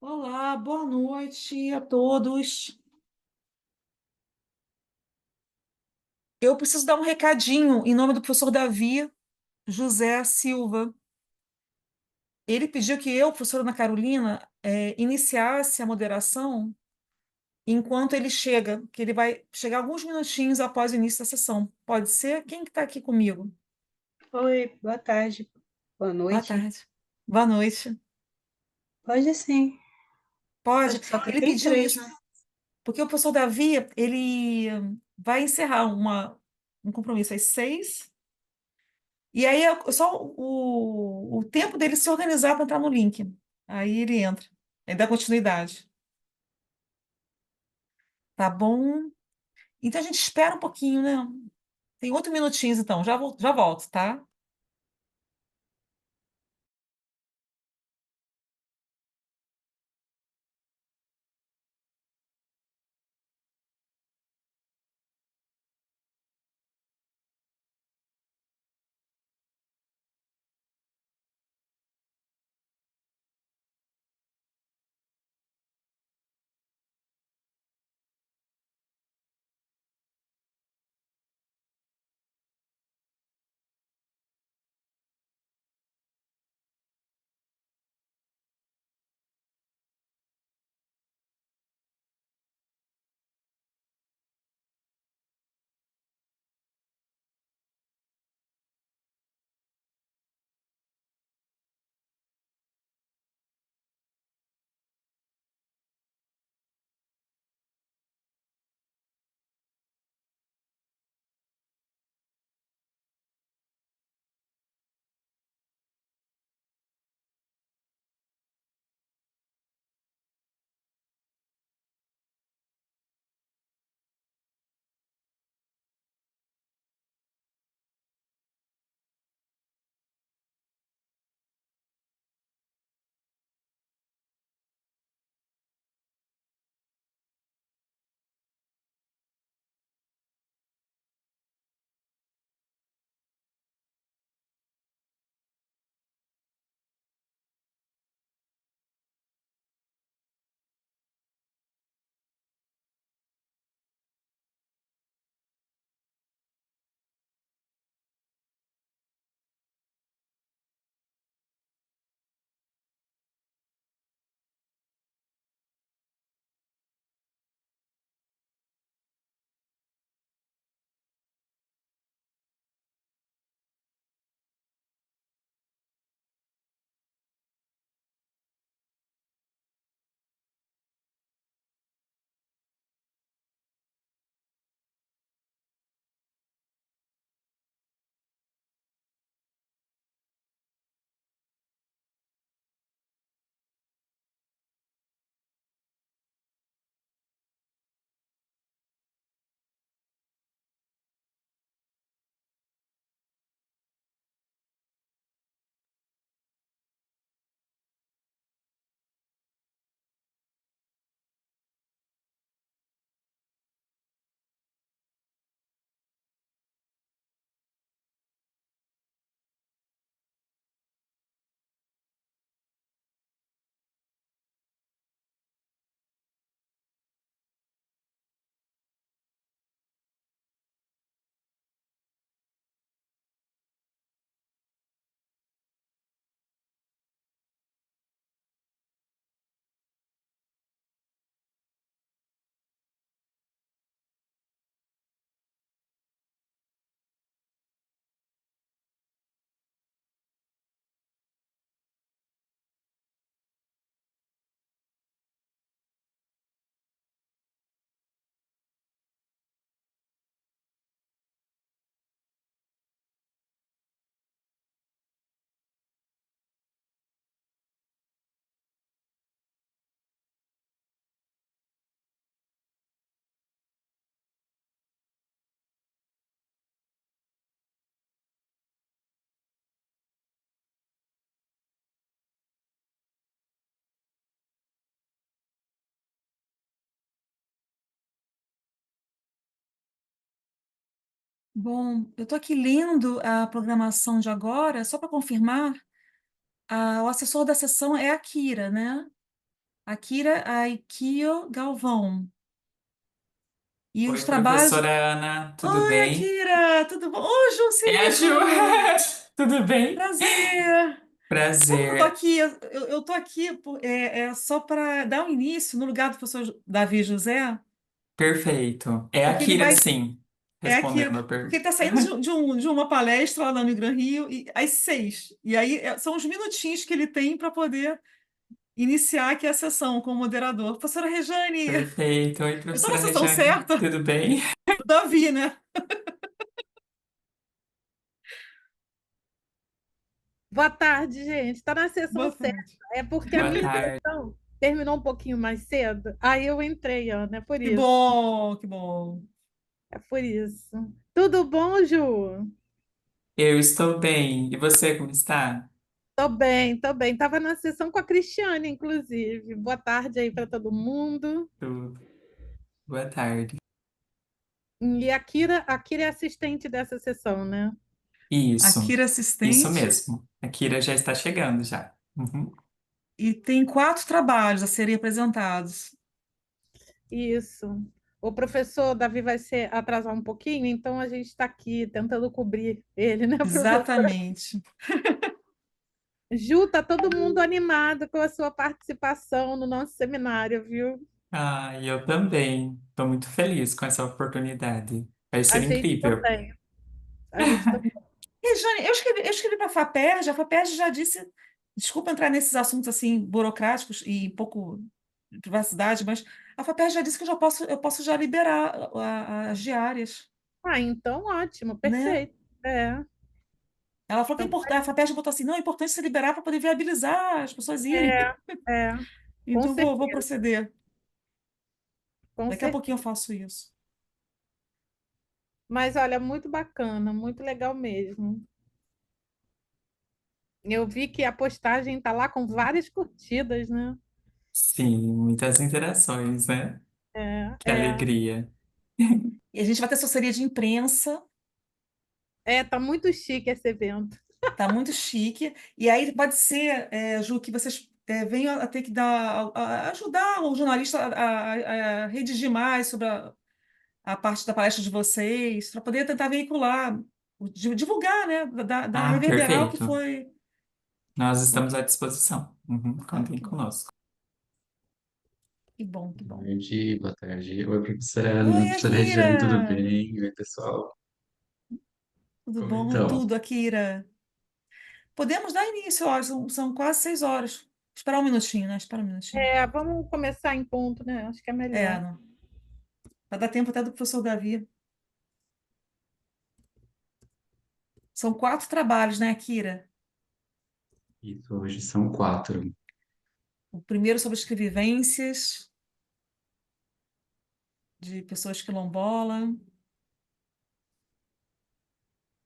Olá, boa noite a todos. Eu preciso dar um recadinho em nome do professor Davi José Silva. Ele pediu que eu, professora Ana Carolina, iniciasse a moderação enquanto ele chega, que ele vai chegar alguns minutinhos após o início da sessão. Pode ser? Quem que está aqui comigo? Oi, boa tarde, boa Boa noite. tarde. Boa noite. Pode sim, Pode? acho que só Ele tem pediu três, isso né? porque o professor Davi, ele vai encerrar um compromisso às 6. E aí é só o tempo dele se organizar para entrar no link. Aí ele entra. Aí dá continuidade. Tá bom? Então a gente espera um pouquinho, né? Tem 8 minutinhos, então. Já volto, tá? Bom, eu estou aqui lendo a programação de agora, só para confirmar, o assessor da sessão é a Kira, né? Akira Aikio Galvão. E Oi, os trabalhos. professora Ana, tudo Oi, bem? Akira, tudo bom? Ô, Ju, você É a Ju, mesmo! tudo bem? Prazer! Sabe que eu tô Prazer, aqui? Eu tô aqui só para dar um início no lugar do professor Davi José, perfeito. É a porque ele Kira, vai. sim, É Akira, respondendo a porque pergunta. ele está saindo de uma palestra lá no Gran Rio às 6. E aí são os minutinhos que ele tem para poder iniciar aqui a sessão como moderador. Professora Rejane, Perfeito. Oi, eu estou na professora sessão Rejane, certa? tudo bem? Do Davi, né? Boa tarde, gente. Está na sessão Boa certa. tarde. É porque a Boa minha tarde. sessão terminou um pouquinho mais cedo. Aí eu entrei, Ana. É por Que isso. bom, que bom. É por isso. Tudo bom, Ju? Eu estou bem. E você, como está? Tô bem, tô bem. Estava na sessão com a Cristiane, inclusive. Boa tarde aí para todo mundo. Tudo. Boa tarde. E a Kira é assistente dessa sessão, né? Isso, Akira isso assistente. mesmo. A Kira já está chegando já. Uhum. E tem 4 trabalhos a serem apresentados. Isso. O professor Davi vai ser atrasar um pouquinho, então a gente está aqui tentando cobrir ele, né, professor? Exatamente. Ju, tá todo mundo animado com a sua participação no nosso seminário, viu? Ah, e eu também. Estou muito feliz com essa oportunidade. Vai A ser gente incrível. também. A gente também. E, Jane, eu escrevi para a a FAPERJ já disse, desculpa entrar nesses assuntos assim burocráticos e um pouco de privacidade, mas a FAPERJ já disse que eu posso já liberar as diárias, Ah, então ótimo, né? perfeito. É, Ela falou que é então, importante, a FAPERJ botou assim, não, é importante se liberar para poder viabilizar as pessoas irem. é, é, com Então vou certeza, proceder. com Daqui a certeza. pouquinho eu faço isso. Mas olha, muito bacana, muito legal mesmo. Eu vi que a postagem tá lá com várias curtidas, né? Sim, muitas interações, né? É, Que é, alegria. E a gente vai ter assessoria de imprensa. tá muito chique esse evento. Tá muito chique. E aí pode ser, Ju, que vocês venham a ter que ajudar o jornalista a redigir mais sobre a parte da palestra de vocês, para poder tentar veicular, divulgar, né? Ah, Reverberar o que perfeito. foi. Nós o estamos que- à disposição. Uhum, Ah, contem que bom, conosco. que bom, que bom. Boa tarde, boa tarde. Oi, professora Ana, Oi, professora Akira! Regiane, tudo bem? Oi, pessoal. Tudo Como bom? então? Tudo, Akira. Podemos dar início, ó, são quase 6 horas. Esperar um minutinho, né? Espera um minutinho. É, vamos começar em ponto, né? Acho que é melhor. Não. Vai dar tempo até do professor Davi. São 4 trabalhos, né, Akira? Isso, hoje são quatro. O primeiro sobre escrevivências de pessoas quilombola.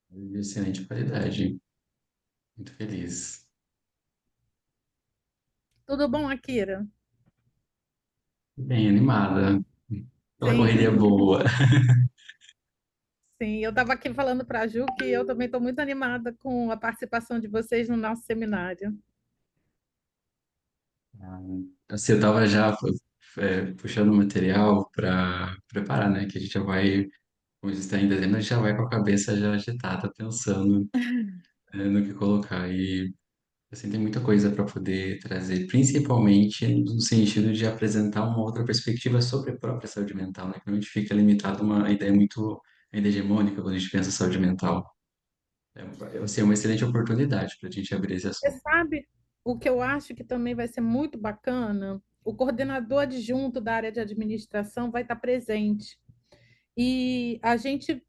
De excelente qualidade. Muito feliz. Tudo bom, Akira? Bem animada. Pela correria Sim. boa. Sim, eu estava aqui falando para a Ju que eu também estou muito animada com a participação de vocês no nosso seminário. Ah, assim, eu estava já puxando material para preparar, né? Que a gente já vai, como a gente está em dezembro, a gente já vai com a cabeça já agitada, pensando, no que colocar. E assim, tem muita coisa para poder trazer, principalmente no sentido de apresentar uma outra perspectiva sobre a própria saúde mental, né? Que não a gente fica limitado a uma ideia muito ainda hegemônica quando a gente pensa em saúde mental. Assim, é uma excelente oportunidade para a gente abrir esse Você assunto. sabe o que eu acho que também vai ser muito bacana? O coordenador adjunto da área de administração vai estar presente. E a gente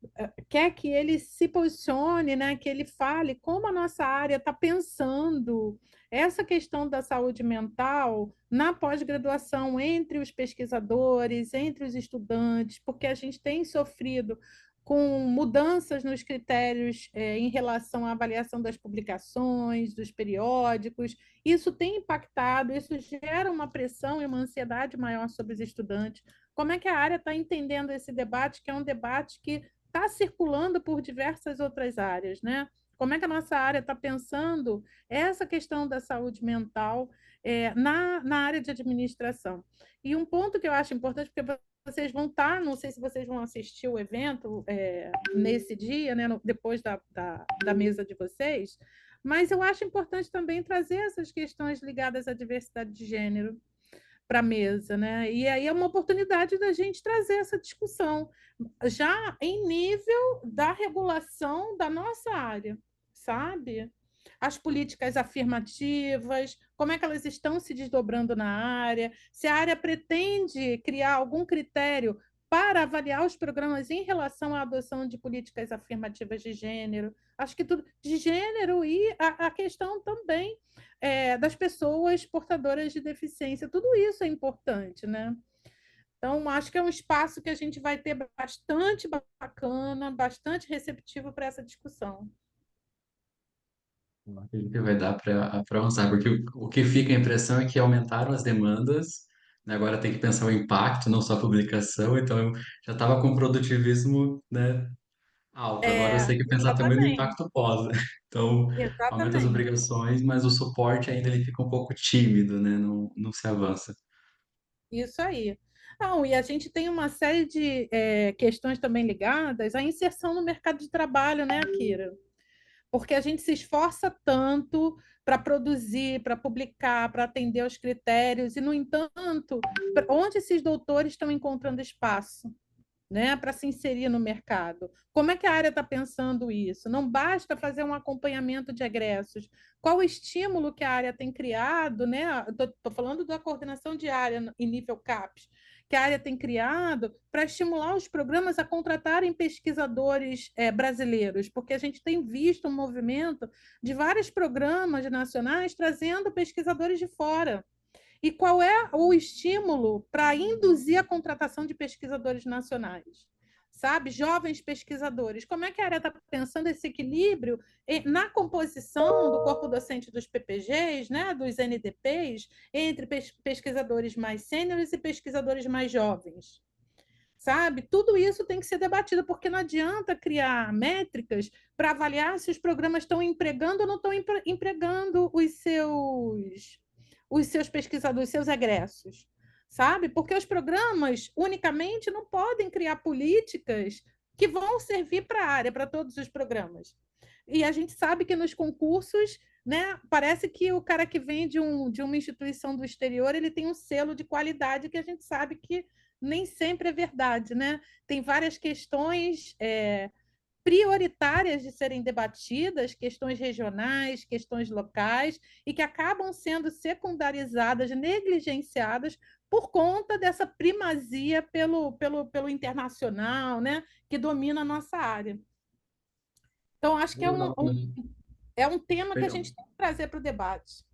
quer que ele se posicione, né? Que ele fale como a nossa área está pensando essa questão da saúde mental na pós-graduação entre os pesquisadores, entre os estudantes, porque a gente tem sofrido com mudanças nos critérios em relação à avaliação das publicações, dos periódicos. Isso tem impactado, isso gera uma pressão e uma ansiedade maior sobre os estudantes. Como é que a área está entendendo esse debate, que é um debate que está circulando por diversas outras áreas, né? Como é que a nossa área está pensando essa questão da saúde mental na área de administração? E um ponto que eu acho importante, porque vocês vão estar, não sei se vocês vão assistir o evento nesse dia, né, depois da mesa de vocês, mas eu acho importante também trazer essas questões ligadas à diversidade de gênero para a mesa, né? E aí é uma oportunidade da gente trazer essa discussão já em nível da regulação da nossa área, sabe? As políticas afirmativas, como é que elas estão se desdobrando na área, se a área pretende criar algum critério para avaliar os programas em relação à adoção de políticas afirmativas de gênero. Acho que tudo de gênero e a questão também das pessoas portadoras de deficiência. Tudo isso é importante, né? Então, acho que é um espaço que a gente vai ter bastante bacana, bastante receptivo para essa discussão. Acredito que vai dar para avançar, porque o que fica a impressão é que aumentaram as demandas, né? Agora tem que pensar o impacto, não só a publicação, então eu já estava com produtivismo, né, alto, agora eu tenho que pensar também no Exatamente, impacto pós, né? Então, aumenta as exatamente. obrigações, mas o suporte ainda ele fica um pouco tímido, né? Não se avança. Isso aí. Não, e a gente tem uma série de questões também ligadas à inserção no mercado de trabalho, né, Akira? Porque a gente se esforça tanto para produzir, para publicar, para atender aos critérios, e, no entanto, onde esses doutores estão encontrando espaço? Né, para se inserir no mercado. Como é que a área está pensando isso? Não basta fazer um acompanhamento de egressos. Qual o estímulo que a área tem criado? Né? Estou falando da coordenação de área em nível CAPES, que a área tem criado para estimular os programas a contratarem pesquisadores brasileiros, porque a gente tem visto um movimento de vários programas nacionais trazendo pesquisadores de fora. E qual é o estímulo para induzir a contratação de pesquisadores nacionais? Sabe, jovens pesquisadores. Como é que a área está pensando esse equilíbrio na composição do corpo docente dos PPGs, né, dos NDPs, entre pesquisadores mais sêniores e pesquisadores mais jovens? Sabe? Tudo isso tem que ser debatido, porque não adianta criar métricas para avaliar se os programas estão empregando ou não estão empregando os seus pesquisadores, os seus egressos, sabe? Porque os programas unicamente não podem criar políticas que vão servir para a área, para todos os programas. E a gente sabe que nos concursos, né, parece que o cara que vem de uma instituição do exterior, ele tem um selo de qualidade que a gente sabe que nem sempre é verdade, né? Tem várias questões prioritárias de serem debatidas, questões regionais, questões locais, e que acabam sendo secundarizadas, negligenciadas por conta dessa primazia pelo internacional, né, que domina a nossa área. Então, acho que é um tema que a Perdão. gente tem que trazer para o debate.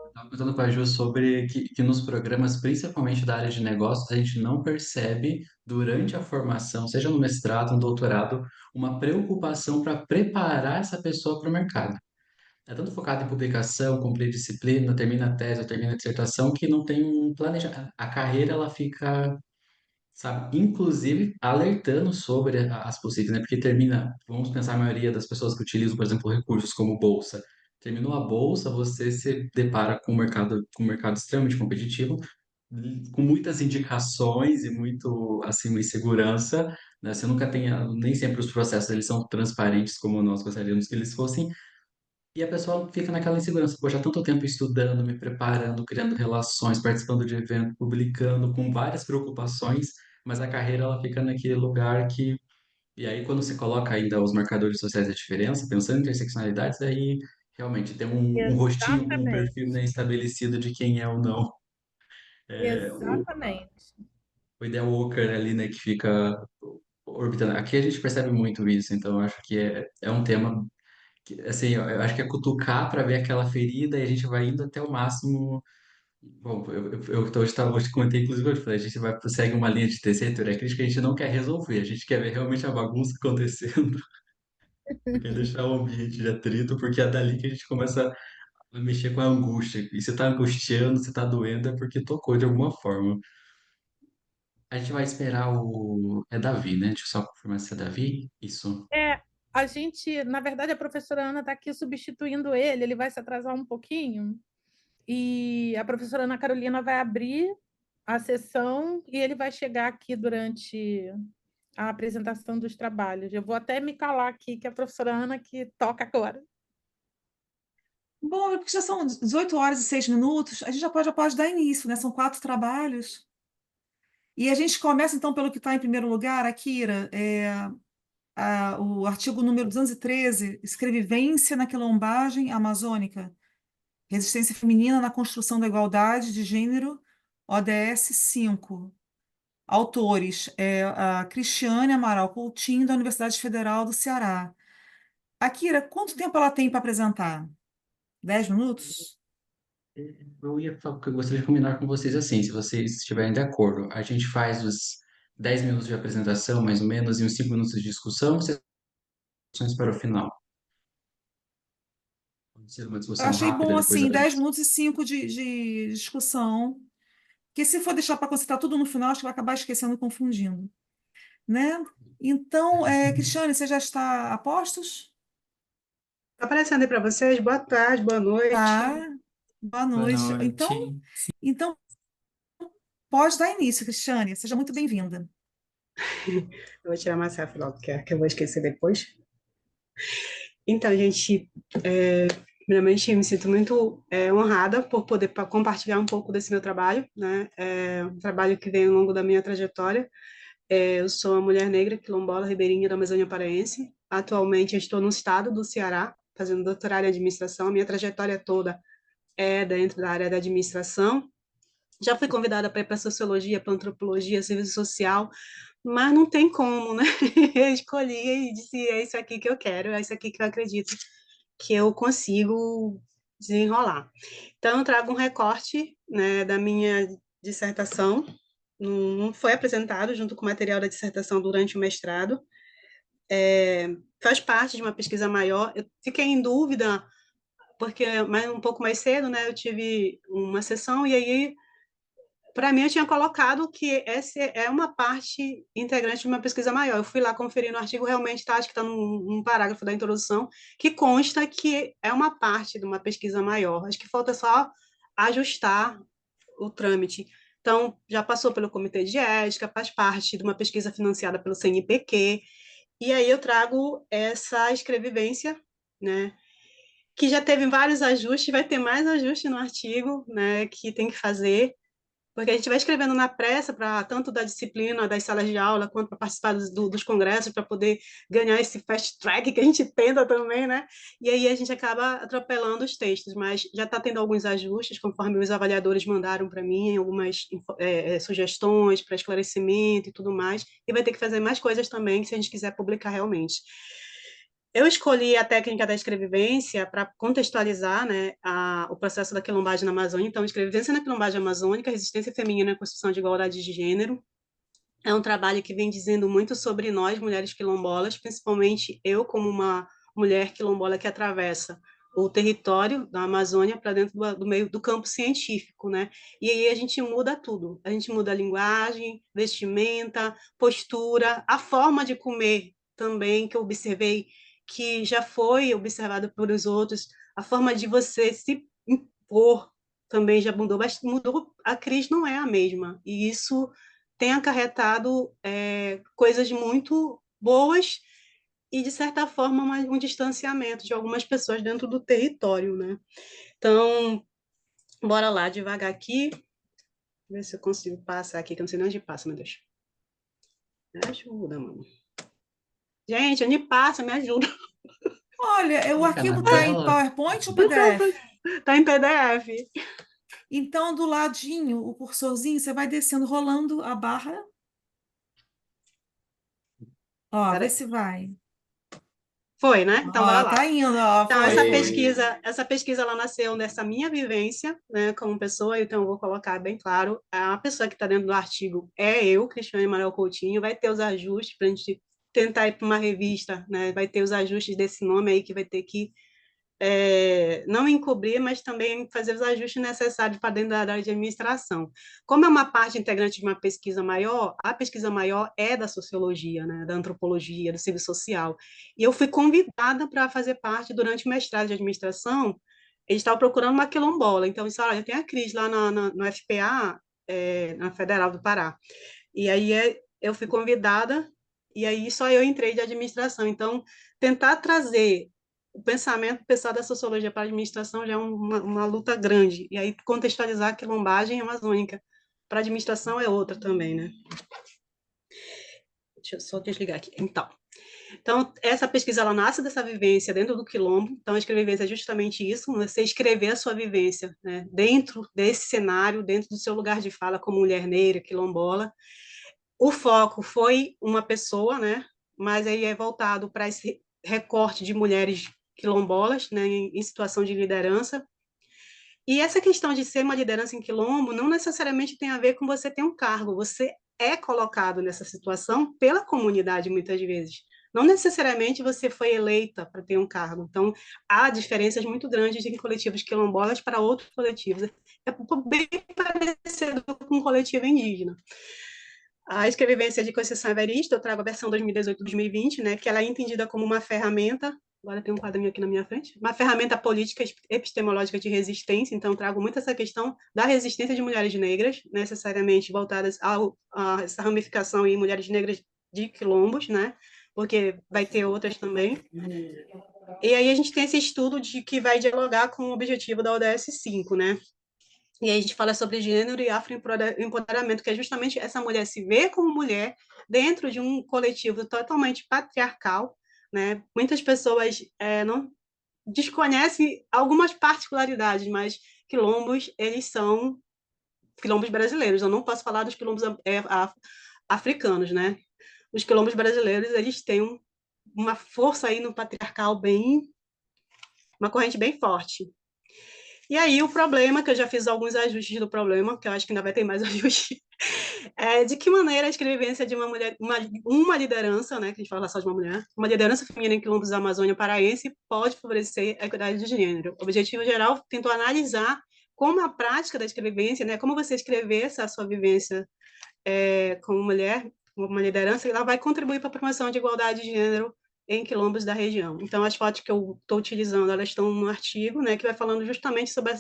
Estava perguntando para a Ju sobre que nos programas, principalmente da área de negócios, a gente não percebe durante a formação, seja no mestrado, no doutorado, uma preocupação para preparar essa pessoa para o mercado. É tanto focado em publicação, cumprir disciplina, termina a tese ou termina a dissertação, que não tem um planejamento. A carreira, ela fica, sabe, inclusive alertando sobre as possíveis, né? Porque termina, vamos pensar a maioria das pessoas que utilizam, por exemplo, recursos como bolsa. Terminou a bolsa, você se depara com um mercado extremamente competitivo, com muitas indicações e muito, assim, uma insegurança, né? Você nunca tem, nem sempre os processos eles são transparentes como nós gostaríamos que eles fossem, e a pessoa fica naquela insegurança, poxa, há tanto tempo estudando, me preparando, criando relações, participando de eventos, publicando, com várias preocupações, mas a carreira ela fica naquele lugar que. E aí, quando você coloca ainda os marcadores sociais da diferença, pensando em interseccionalidades, aí realmente tem um rostinho com um perfil, Exatamente. né, estabelecido de quem é ou não. É, Exatamente. o ideal Walker ali, né, que fica orbitando. Aqui a gente percebe muito isso, então eu acho que é um tema que, assim, eu acho que é cutucar para ver aquela ferida e a gente vai indo até o máximo. Bom, hoje comentei, inclusive, eu falei, a gente vai, segue uma linha de TC, teoria crítica, a gente não quer resolver, a gente quer ver realmente a bagunça acontecendo, quer deixar o ambiente de atrito, porque é dali que a gente começa a mexer com a angústia. E se tá angustiando, se tá doendo, é porque tocou de alguma forma. A gente vai esperar o. É Davi, né? Deixa eu só confirmar se é Davi. Isso. a gente, na verdade, a professora Ana está aqui substituindo ele vai se atrasar um pouquinho, e a professora Ana Carolina vai abrir a sessão e ele vai chegar aqui durante a apresentação dos trabalhos. Eu vou até me calar aqui, que a professora Ana que toca agora. Bom, porque já são 18 horas e 6 minutos, a gente já pode dar início, né? São 4 trabalhos. E a gente começa, então, pelo que está em primeiro lugar, Akira, o artigo número 213, escrevivência na quilombagem amazônica, resistência feminina na construção da igualdade de gênero, ODS 5. Autores, a Cristiane Amaral Coutinho, da Universidade Federal do Ceará. Akira, quanto tempo ela tem para apresentar? 10 minutos? Eu ia falar que eu gostaria de combinar com vocês assim, se vocês estiverem de acordo, a gente faz os 10 minutos de apresentação, mais ou menos, e uns 5 minutos de discussão, sessões para o final. Pode ser uma Eu discussão achei rápida bom, depois assim, da 10 minutos e 5 de discussão, porque se for deixar para concentrar tudo no final, acho que vai acabar esquecendo e confundindo, né? Então, Cristiane, você já está a postos? Tá aparecendo aí para vocês? Boa tarde, boa noite. Tá. Boa Boa noite. noite. Então, pode dar início, Cristiane. Seja muito bem-vinda. Eu vou tirar uma selfie logo, que eu vou esquecer depois. Então, gente, primeiramente, me sinto muito honrada por poder compartilhar um pouco desse meu trabalho, né? É um trabalho que vem ao longo da minha trajetória. Eu sou uma mulher negra, quilombola, ribeirinha da Amazônia Paraense. Atualmente, eu estou no estado do Ceará, fazendo doutorado em administração. A minha trajetória toda é dentro da área da administração. Já fui convidada para ir para sociologia, para antropologia, serviço social, mas não tem como, né? Eu escolhi e disse: é isso aqui que eu quero, é isso aqui que eu acredito que eu consigo desenrolar. Então, eu trago um recorte, né, da minha dissertação, não foi apresentado junto com o material da dissertação durante o mestrado, faz parte de uma pesquisa maior. Eu fiquei em dúvida, porque um pouco mais cedo, né, eu tive uma sessão e aí para mim, eu tinha colocado que essa é uma parte integrante de uma pesquisa maior. Eu fui lá conferir no artigo, realmente tá, acho que está num parágrafo da introdução, que consta que é uma parte de uma pesquisa maior. Acho que falta só ajustar o trâmite. Então, já passou pelo Comitê de Ética, faz parte de uma pesquisa financiada pelo CNPq, e aí eu trago essa escrevivência, né, que já teve vários ajustes, vai ter mais ajustes no artigo, né, que tem que fazer, porque a gente vai escrevendo na pressa, para tanto da disciplina, das salas de aula, quanto para participar dos congressos, para poder ganhar esse fast track que a gente tenta também, né? E aí a gente acaba atropelando os textos, mas já está tendo alguns ajustes, conforme os avaliadores mandaram para mim, algumas sugestões para esclarecimento e tudo mais, e vai ter que fazer mais coisas também, se a gente quiser publicar realmente. Eu escolhi a técnica da escrevivência para contextualizar, né, o processo da quilombagem na Amazônia. Então, escrevivência na quilombagem amazônica, resistência feminina na construção de igualdade de gênero. É um trabalho que vem dizendo muito sobre nós, mulheres quilombolas, principalmente eu, como uma mulher quilombola que atravessa o território da Amazônia para dentro do meio do campo científico, né? E aí a gente muda tudo. A gente muda a linguagem, vestimenta, postura, a forma de comer também, que eu observei que já foi observado por os outros, a forma de você se impor também já mudou, mas mudou, a crise não é a mesma, e isso tem acarretado coisas muito boas e, de certa forma, um distanciamento de algumas pessoas dentro do território, né? Então, bora lá, devagar aqui, ver se eu consigo passar aqui, que eu não sei nem onde passa, meu Deus. Me ajuda, mano. Gente, onde passa, me ajuda. Olha, o Clica na arquivo está em tela. PowerPoint ou PDF? Tá em PDF. Então, do ladinho, o cursorzinho, você vai descendo, rolando a barra. Ó, vê Peraí. se vai. Foi, né? Então, bora Ó, lá. tá indo, ó, Então, foi. essa pesquisa ela nasceu dessa minha vivência, né, como pessoa, então eu vou colocar bem claro, a pessoa que está dentro do artigo é eu, Cristiane Manuel Coutinho, vai ter os ajustes para a gente tentar ir para uma revista, né, vai ter os ajustes desse nome aí que vai ter que não encobrir, mas também fazer os ajustes necessários para dentro da área de administração. Como é uma parte integrante de uma pesquisa maior, a pesquisa maior é da sociologia, né, da antropologia, do serviço social. E eu fui convidada para fazer parte durante o mestrado de administração. Eles estavam procurando uma quilombola, então eles falaram, olha, tem a Cris lá no FPA, na Federal do Pará. E aí eu fui convidada, e aí só eu entrei de administração. Então, tentar trazer o pensamento pessoal da sociologia para a administração já é uma luta grande. E aí contextualizar a quilombagem amazônica para a administração é outra também, né? Deixa eu só desligar aqui. Então, essa pesquisa ela nasce dessa vivência dentro do quilombo. Então, a escrevivência é justamente isso, você escrever a sua vivência, né, dentro desse cenário, dentro do seu lugar de fala como mulher negra, quilombola. O foco foi uma pessoa, né, mas aí é voltado para esse recorte de mulheres quilombolas, né, em situação de liderança. E essa questão de ser uma liderança em quilombo não necessariamente tem a ver com você ter um cargo, você é colocado nessa situação pela comunidade muitas vezes. Não necessariamente você foi eleita para ter um cargo. Então, há diferenças muito grandes em coletivos quilombolas para outros coletivos. É bem parecido com o coletivo indígena. A escrevivência de Conceição Evaristo, eu trago a versão 2018-2020, né, que ela é entendida como uma ferramenta, agora tem um quadrinho aqui na minha frente, uma ferramenta política epistemológica de resistência, então trago muito essa questão da resistência de mulheres negras, necessariamente voltadas a essa ramificação em mulheres negras de quilombos, né, porque vai ter outras também. E aí a gente tem esse estudo de que vai dialogar com o objetivo da ODS 5, né, e aí a gente fala sobre gênero e afroempoderamento, que é justamente essa mulher se ver como mulher dentro de um coletivo totalmente patriarcal, né? Muitas pessoas não desconhecem algumas particularidades, mas quilombos, eles são quilombos brasileiros. Eu não posso falar dos quilombos africanos, né? Os quilombos brasileiros, eles têm uma força aí no patriarcal uma corrente bem forte. E aí o problema, que eu já fiz alguns ajustes do problema, que eu acho que ainda vai ter mais ajustes, é de que maneira a escrevência de uma mulher, uma liderança, né, que a gente fala só de uma liderança feminina em quilombos da Amazônia paraense pode favorecer a equidade de gênero. O objetivo geral tentou analisar como a prática da escrevência, né, como você escrever essa sua vivência como mulher, como uma liderança, ela vai contribuir para a promoção de igualdade de gênero em quilombos da região. Então, as fotos que eu estou utilizando, elas estão no artigo, né, que vai falando justamente sobre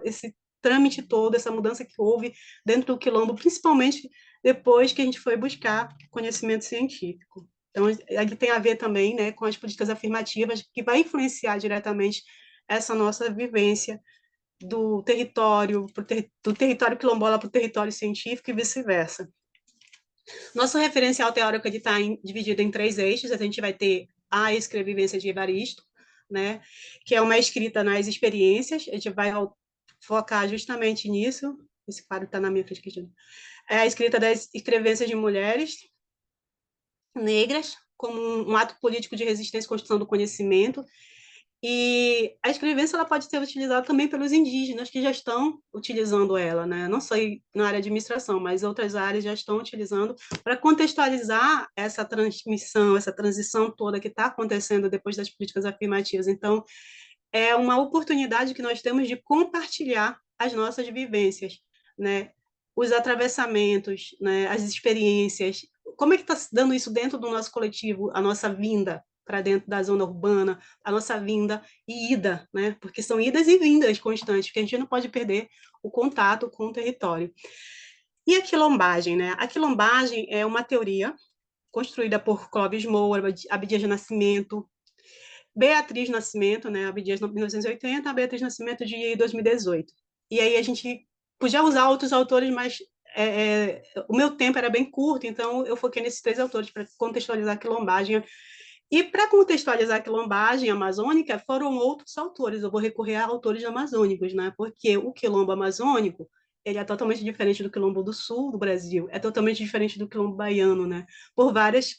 esse trâmite todo, essa mudança que houve dentro do quilombo, principalmente depois que a gente foi buscar conhecimento científico. Então, ele tem a ver também, né, com as políticas afirmativas, que vai influenciar diretamente essa nossa vivência do território, do território quilombola para o território científico e vice-versa. Nosso referencial teórico está dividido em 3 eixos. A gente vai ter a escrevivência de Evaristo, né, que é uma escrita nas experiências. A gente vai focar justamente nisso. Esse quadro está na minha frente, Cristina. É a escrita das escrevências de mulheres negras como um ato político de resistência e construção do conhecimento. E a escrevência ela pode ser utilizada também pelos indígenas que já estão utilizando ela, né? Não só na área de administração, mas outras áreas já estão utilizando para contextualizar essa transmissão, essa transição toda que está acontecendo depois das políticas afirmativas. Então, é uma oportunidade que nós temos de compartilhar as nossas vivências, né? Os atravessamentos, né? As experiências. Como é que está se dando isso dentro do nosso coletivo, a nossa vinda para dentro da zona urbana, a nossa vinda e ida, né? Porque são idas e vindas constantes, porque a gente não pode perder o contato com o território. E a quilombagem, né? A quilombagem é uma teoria construída por Clóvis Moura, Abdias de Nascimento, Beatriz Nascimento, né? Abdias de 1980, a Beatriz Nascimento de 2018. E aí a gente podia usar outros autores, mas o meu tempo era bem curto, então eu foquei nesses 3 autores para contextualizar a quilombagem. E para contextualizar a quilombagem amazônica, foram outros autores. Eu vou recorrer a autores amazônicos, né? Porque o quilombo amazônico ele é totalmente diferente do quilombo do sul do Brasil, é totalmente diferente do quilombo baiano, né? Por várias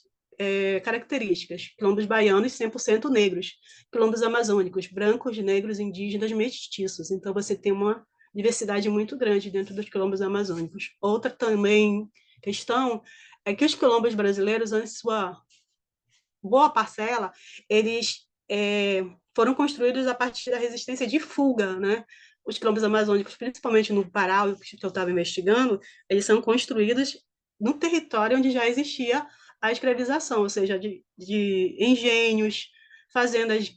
características. Quilombos baianos 100% negros, quilombos amazônicos brancos, negros, indígenas, mestiços. Então você tem uma diversidade muito grande dentro dos quilombos amazônicos. Outra também questão é que os quilombos brasileiros, em sua boa parcela, eles foram construídos a partir da resistência de fuga, né? Os quilombos amazônicos, principalmente no Pará, o que eu estava investigando, eles são construídos no território onde já existia a escravização, ou seja, de engenhos, fazendas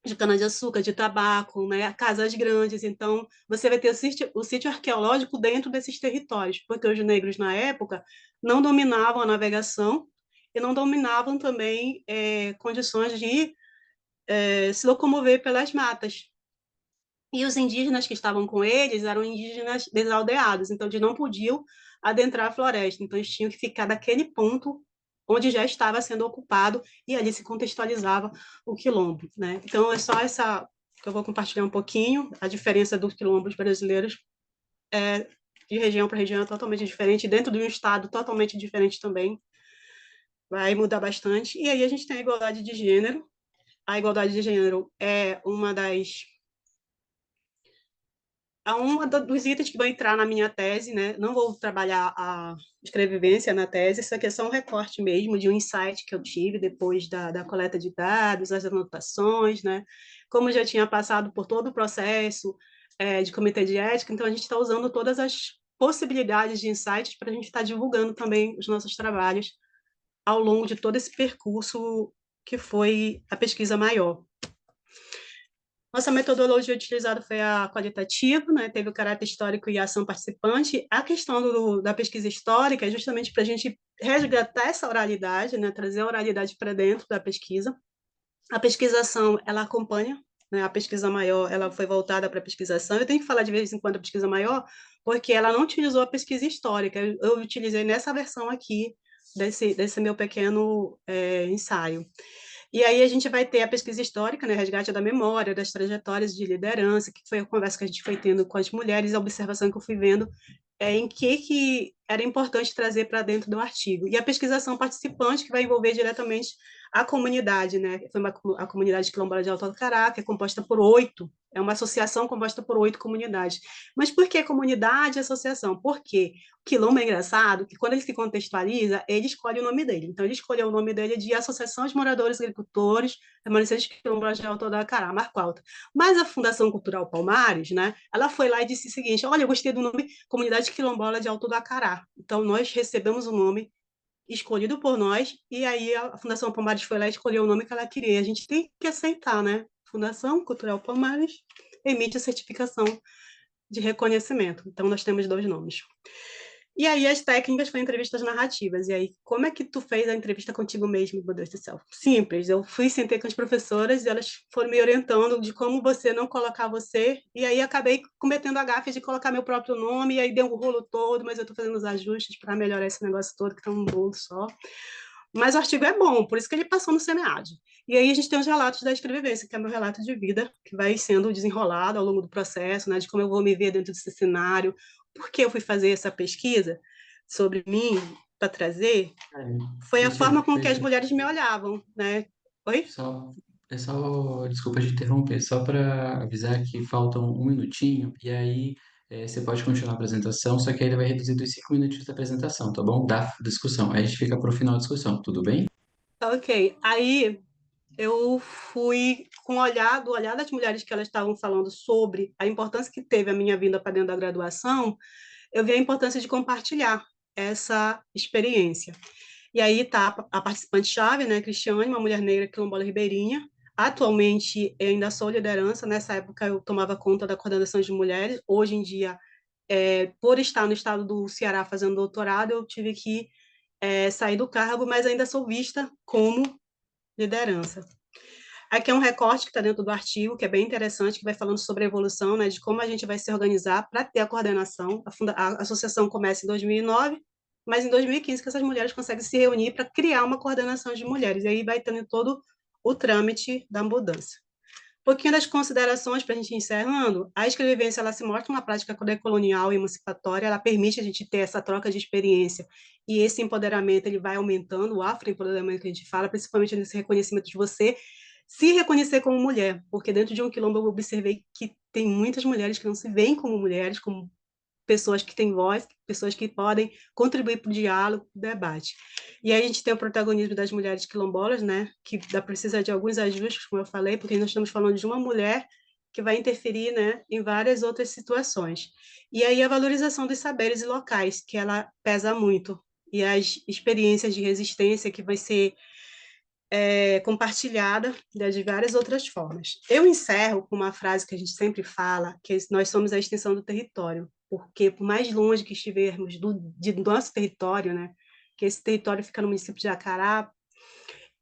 de cana-de-açúcar, de tabaco, né, casas grandes. Então, você vai ter o sítio arqueológico dentro desses territórios, porque os negros, na época, não dominavam a navegação e não dominavam também condições de se locomover pelas matas. E os indígenas que estavam com eles eram indígenas desaldeados, então eles não podiam adentrar a floresta, então eles tinham que ficar daquele ponto onde já estava sendo ocupado, e ali se contextualizava o quilombo, né? Então é só essa que eu vou compartilhar um pouquinho, a diferença dos quilombos brasileiros de região para região é totalmente diferente, dentro de um estado totalmente diferente também, vai mudar bastante. E aí a gente tem a igualdade de gênero. A igualdade de gênero é dos itens que vai entrar na minha tese, né? Não vou trabalhar a escrevivência na tese, isso aqui é só um recorte mesmo de um insight que eu tive depois da coleta de dados, as anotações, né? Como eu já tinha passado por todo o processo de comitê de ética, então a gente está usando todas as possibilidades de insights para a gente estar divulgando também os nossos trabalhos ao longo de todo esse percurso que foi a pesquisa maior. Nossa metodologia utilizada foi a qualitativa, né? Teve o caráter histórico e a ação participante. A questão da pesquisa histórica é justamente para a gente resgatar essa oralidade, né? Trazer a oralidade para dentro da pesquisa. A pesquisação, ela acompanha, né? A pesquisa maior, ela foi voltada para a pesquisação. Eu tenho que falar de vez em quando a pesquisa maior, porque ela não utilizou a pesquisa histórica. Eu utilizei nessa versão aqui, desse meu pequeno ensaio. E aí a gente vai ter a pesquisa histórica, né, resgate da memória, das trajetórias de liderança, que foi a conversa que a gente foi tendo com as mulheres, a observação que eu fui vendo em que era importante trazer para dentro do artigo. E a pesquisação participante, que vai envolver diretamente a comunidade, né? Foi a comunidade quilombola de Alto do Cará, que é composta por 8, é uma associação composta por 8 comunidades. Mas por que comunidade e associação? Porque o quilombo é engraçado, que quando ele se contextualiza, ele escolhe o nome dele. Então, ele escolheu o nome dele de Associação de Moradores Agricultores Remanescentes Quilombolas de Alto do Cará, Marco Alto. Mas a Fundação Cultural Palmares, né, ela foi lá e disse o seguinte: olha, eu gostei do nome Comunidade Quilombola de Alto do Acará. Então, nós recebemos o nome escolhido por nós, e aí a Fundação Palmares foi lá e escolheu o nome que ela queria. A gente tem que aceitar, né? Fundação Cultural Palmares emite a certificação de reconhecimento. Então, nós temos 2 nomes. E aí as técnicas foram entrevistas narrativas. E aí, como é que tu fez a entrevista contigo mesmo, meu Deus do céu? Simples. Eu sentei com as professoras e elas foram me orientando de como você não colocar você. E aí acabei cometendo a gafe de colocar meu próprio nome. E aí deu um rolo todo, mas eu estou fazendo os ajustes para melhorar esse negócio todo, que está um bolo só. Mas o artigo é bom, por isso que ele passou no SEMEAD. E aí a gente tem os relatos da escrevivência, que é meu relato de vida, que vai sendo desenrolado ao longo do processo, né, de como eu vou me ver dentro desse cenário, por que eu fui fazer essa pesquisa sobre mim para trazer, É, foi a deixa, forma com que as deixa, mulheres me olhavam, né? Oi? só, desculpa te interromper, só para avisar que faltam um minutinho, e aí você pode continuar a apresentação, só que aí ele vai reduzir dos 5 minutos da apresentação, tá bom? Da discussão. Aí a gente fica para o final da discussão, tudo bem? Ok. Aí eu fui com do olhar das mulheres que elas estavam falando sobre a importância que teve a minha vinda para dentro da graduação, eu vi a importância de compartilhar essa experiência. E aí está a participante-chave, né, Cristiane, uma mulher negra quilombola ribeirinha. Atualmente, eu ainda sou liderança. Nessa época, eu tomava conta da coordenação de mulheres. Hoje em dia, por estar no estado do Ceará fazendo doutorado, eu tive que sair do cargo, mas ainda sou vista como liderança. Aqui é um recorte que está dentro do artigo, que é bem interessante, que vai falando sobre a evolução, né, de como a gente vai se organizar para ter a coordenação. A associação começa em 2009, mas em 2015 que essas mulheres conseguem se reunir para criar uma coordenação de mulheres. E aí vai tendo todo o trâmite da mudança. Um pouquinho das considerações para a gente ir encerrando. A escrevivência ela se mostra uma prática decolonial e emancipatória, ela permite a gente ter essa troca de experiência e esse empoderamento ele vai aumentando, o afroempoderamento que a gente fala, principalmente nesse reconhecimento de você se reconhecer como mulher, porque dentro de um quilombo eu observei que tem muitas mulheres que não se veem como mulheres, como pessoas que têm voz, pessoas que podem contribuir para o diálogo, para o debate. E aí a gente tem o protagonismo das mulheres quilombolas, né, que precisa de alguns ajustes, como eu falei, porque nós estamos falando de uma mulher que vai interferir, né, em várias outras situações. E aí a valorização dos saberes locais, que ela pesa muito, e as experiências de resistência que vai ser compartilhada de várias outras formas. Eu encerro com uma frase que a gente sempre fala, que nós somos a extensão do território, porque por mais longe que estivermos do nosso território, né, que esse território fica no município de Acará,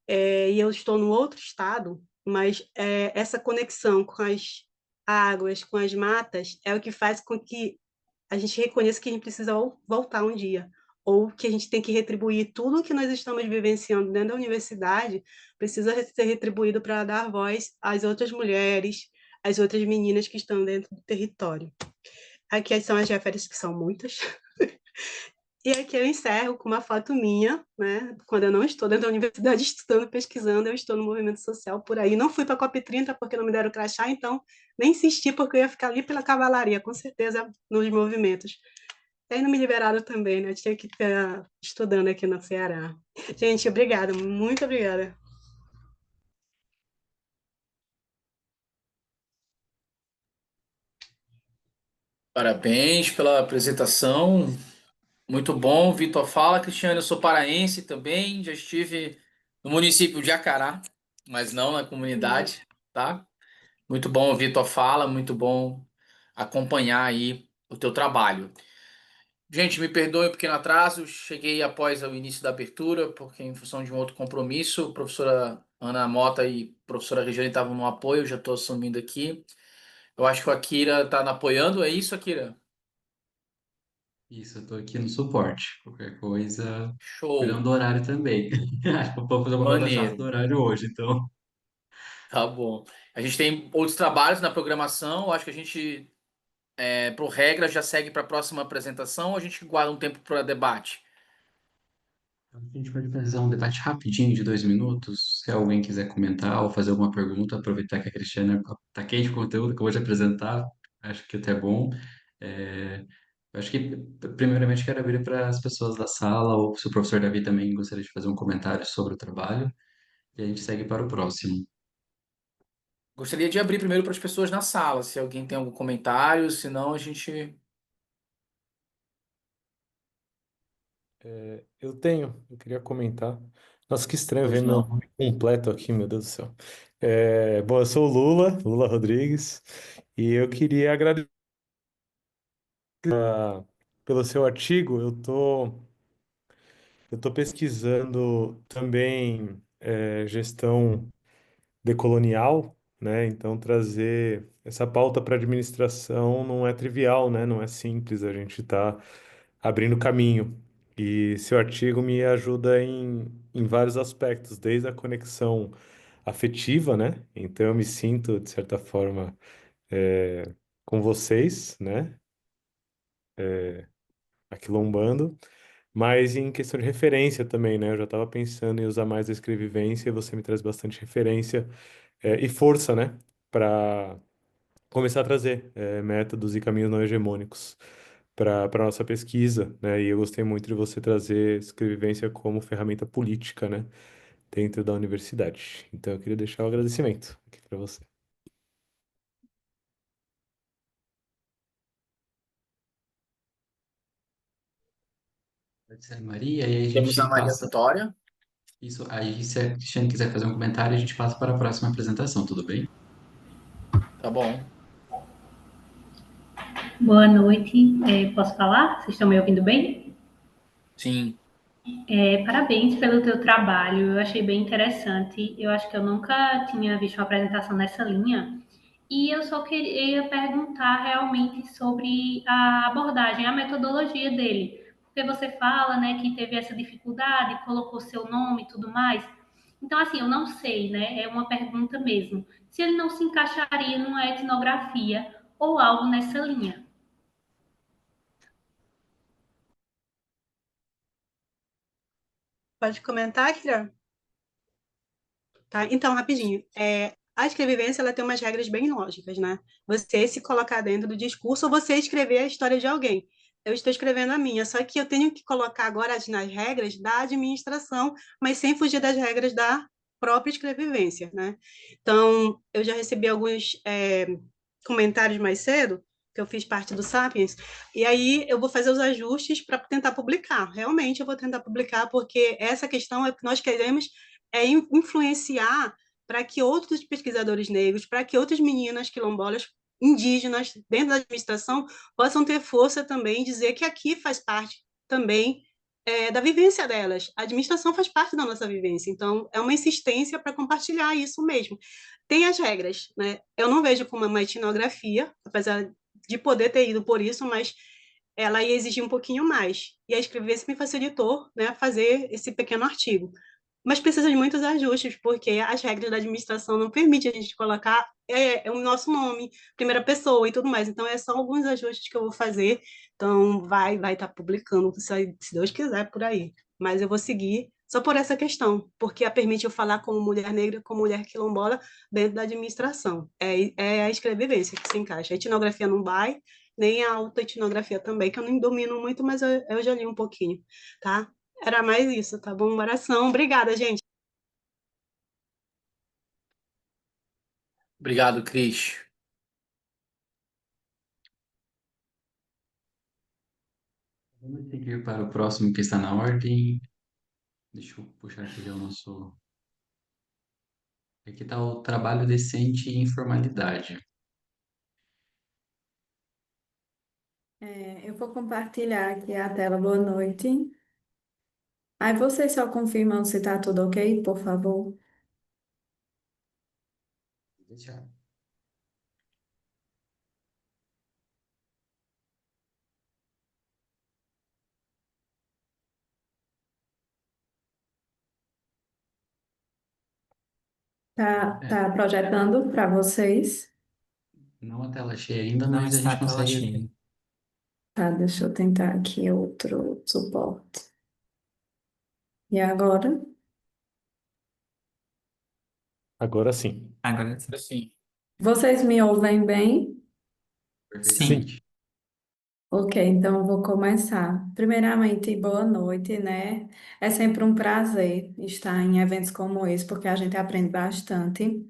e eu estou no outro estado, mas essa conexão com as águas, com as matas, é o que faz com que a gente reconheça que a gente precisa voltar um dia, ou que a gente tem que retribuir tudo que nós estamos vivenciando dentro da universidade, precisa ser retribuído para dar voz às outras mulheres, às outras meninas que estão dentro do território. Aqui são as referências, que são muitas. E aqui eu encerro com uma foto minha, né? Quando eu não estou dentro da universidade estudando, pesquisando, eu estou no movimento social por aí. Não fui para a COP30 porque não me deram crachá, então nem insisti porque eu ia ficar ali pela cavalaria, com certeza, nos movimentos. E aí não me liberaram também, né? Eu tinha que estar estudando aqui no Ceará. Gente, obrigada, muito obrigada. Parabéns pela apresentação. Muito bom. Vitor fala, Cristiano, eu sou paraense também. Já estive no município de Acará, mas não na comunidade, tá? Muito bom, o Vitor fala, muito bom acompanhar aí o teu trabalho. Gente, me perdoe o pequeno atraso, cheguei após o início da abertura, porque em função de um outro compromisso, a professora Ana Mota e a professora Regiane estavam no apoio, eu já estou assumindo aqui. Eu acho que o Akira está apoiando, é isso, Akira? Isso, eu tô aqui no suporte. Qualquer coisa, cuidando Show, do horário também. Acho que eu vou fazer uma conta chata do maneiro, horário hoje, então. tá bom. A gente tem outros trabalhos na programação, eu acho que a gente, por regra, já segue para a próxima apresentação ou a gente guarda um tempo para debate? A gente pode fazer um debate rapidinho de 2 minutos. Se alguém quiser comentar ou fazer alguma pergunta, aproveitar que a Cristiana está quente com o conteúdo que eu vou te apresentar, acho que até é bom. É, eu acho que, primeiramente, quero abrir para as pessoas da sala, ou se o professor Davi também gostaria de fazer um comentário sobre o trabalho, e a gente segue para o próximo. Gostaria de abrir primeiro para as pessoas na sala, se alguém tem algum comentário, senão a gente. Eu queria comentar. Nossa, que estranho Pois ver meu não. nome completo aqui, meu Deus do céu. Bom, eu sou o Lula Rodrigues, e eu queria agradecer pelo seu artigo. Eu tô pesquisando também gestão decolonial, né? Então, trazer essa pauta para a administração não é trivial, né? Não é simples, a gente está abrindo caminho. E seu artigo me ajuda em vários aspectos, desde a conexão afetiva, né? Então, eu me sinto, de certa forma, é, com vocês, né? Aquilombando, mas em questão de referência também, né? Eu já estava pensando em usar mais a escrevivência e você me traz bastante referência, e força, né? Para começar a trazer métodos e caminhos não hegemônicos para nossa pesquisa, né? E eu gostei muito de você trazer escrevivência como ferramenta política, né? Dentro da universidade. Então eu queria deixar o agradecimento aqui para você. Pode ser a Maria, e aí a Temos a gente Maria passa. Vitória. Isso, aí se a Cristiane quiser fazer um comentário, a gente passa para a próxima apresentação, tudo bem? Tá bom. Boa noite, posso falar? Vocês estão me ouvindo bem? Sim. Parabéns pelo teu trabalho, eu achei bem interessante. Eu acho que eu nunca tinha visto uma apresentação nessa linha. E eu só queria perguntar realmente sobre a abordagem, a metodologia dele. Porque você fala, né, que teve essa dificuldade, colocou seu nome e tudo mais. Então, assim, eu não sei, né? É uma pergunta mesmo. Se ele não se encaixaria numa etnografia ou algo nessa linha. Pode comentar, Kira? Tá? Então, rapidinho. A escrevivência ela tem umas regras bem lógicas, né? Você se colocar dentro do discurso ou você escrever a história de alguém. eu estou escrevendo a minha, só que eu tenho que colocar agora nas regras da administração, mas sem fugir das regras da própria escrevivência, né? Então, eu já recebi alguns comentários mais cedo, que eu fiz parte do Sapiens, e aí eu vou fazer os ajustes para tentar publicar. Realmente eu vou tentar publicar, porque essa questão é que nós queremos influenciar para que outros pesquisadores negros, para que outras meninas quilombolas indígenas dentro da administração possam ter força também dizer que aqui faz parte também da vivência delas. A administração faz parte da nossa vivência, então é uma insistência para compartilhar isso mesmo. Tem as regras, né? Eu não vejo como uma etnografia, apesar de poder ter ido por isso, mas ela ia exigir um pouquinho mais. E a escrever me facilitou, né, fazer esse pequeno artigo. Mas precisa de muitos ajustes, porque as regras da administração não permitem a gente colocar o nosso nome, primeira pessoa e tudo mais. Então, é só alguns ajustes que eu vou fazer. Então, vai estar publicando, se Deus quiser, por aí. Mas eu vou seguir só por essa questão, porque a permite eu falar como mulher negra, como mulher quilombola, dentro da administração. É a escrevivência que se encaixa. A etnografia não vai, nem a autoetnografia também, que eu não domino muito, mas eu já li um pouquinho, tá? Era mais isso, tá bom? Oração. Obrigada, gente. Obrigado, Cris. Vamos seguir para o próximo que está na ordem. Deixa eu puxar aqui já o nosso. Aqui está o trabalho decente e informalidade. Eu vou compartilhar aqui a tela. Boa noite. Aí vocês só confirmam se está tudo ok, por favor. Deixa. Tá projetando para vocês? Não a tela cheia ainda, Não mas a está gente a tela consegue. cheia. Tá, deixa eu tentar aqui outro suporte. E agora? Agora sim. Agora sim. Assim, Vocês me ouvem bem? Sim. Sim. Ok, então eu vou começar. Primeiramente, boa noite, né? É sempre um prazer estar em eventos como esse, porque a gente aprende bastante.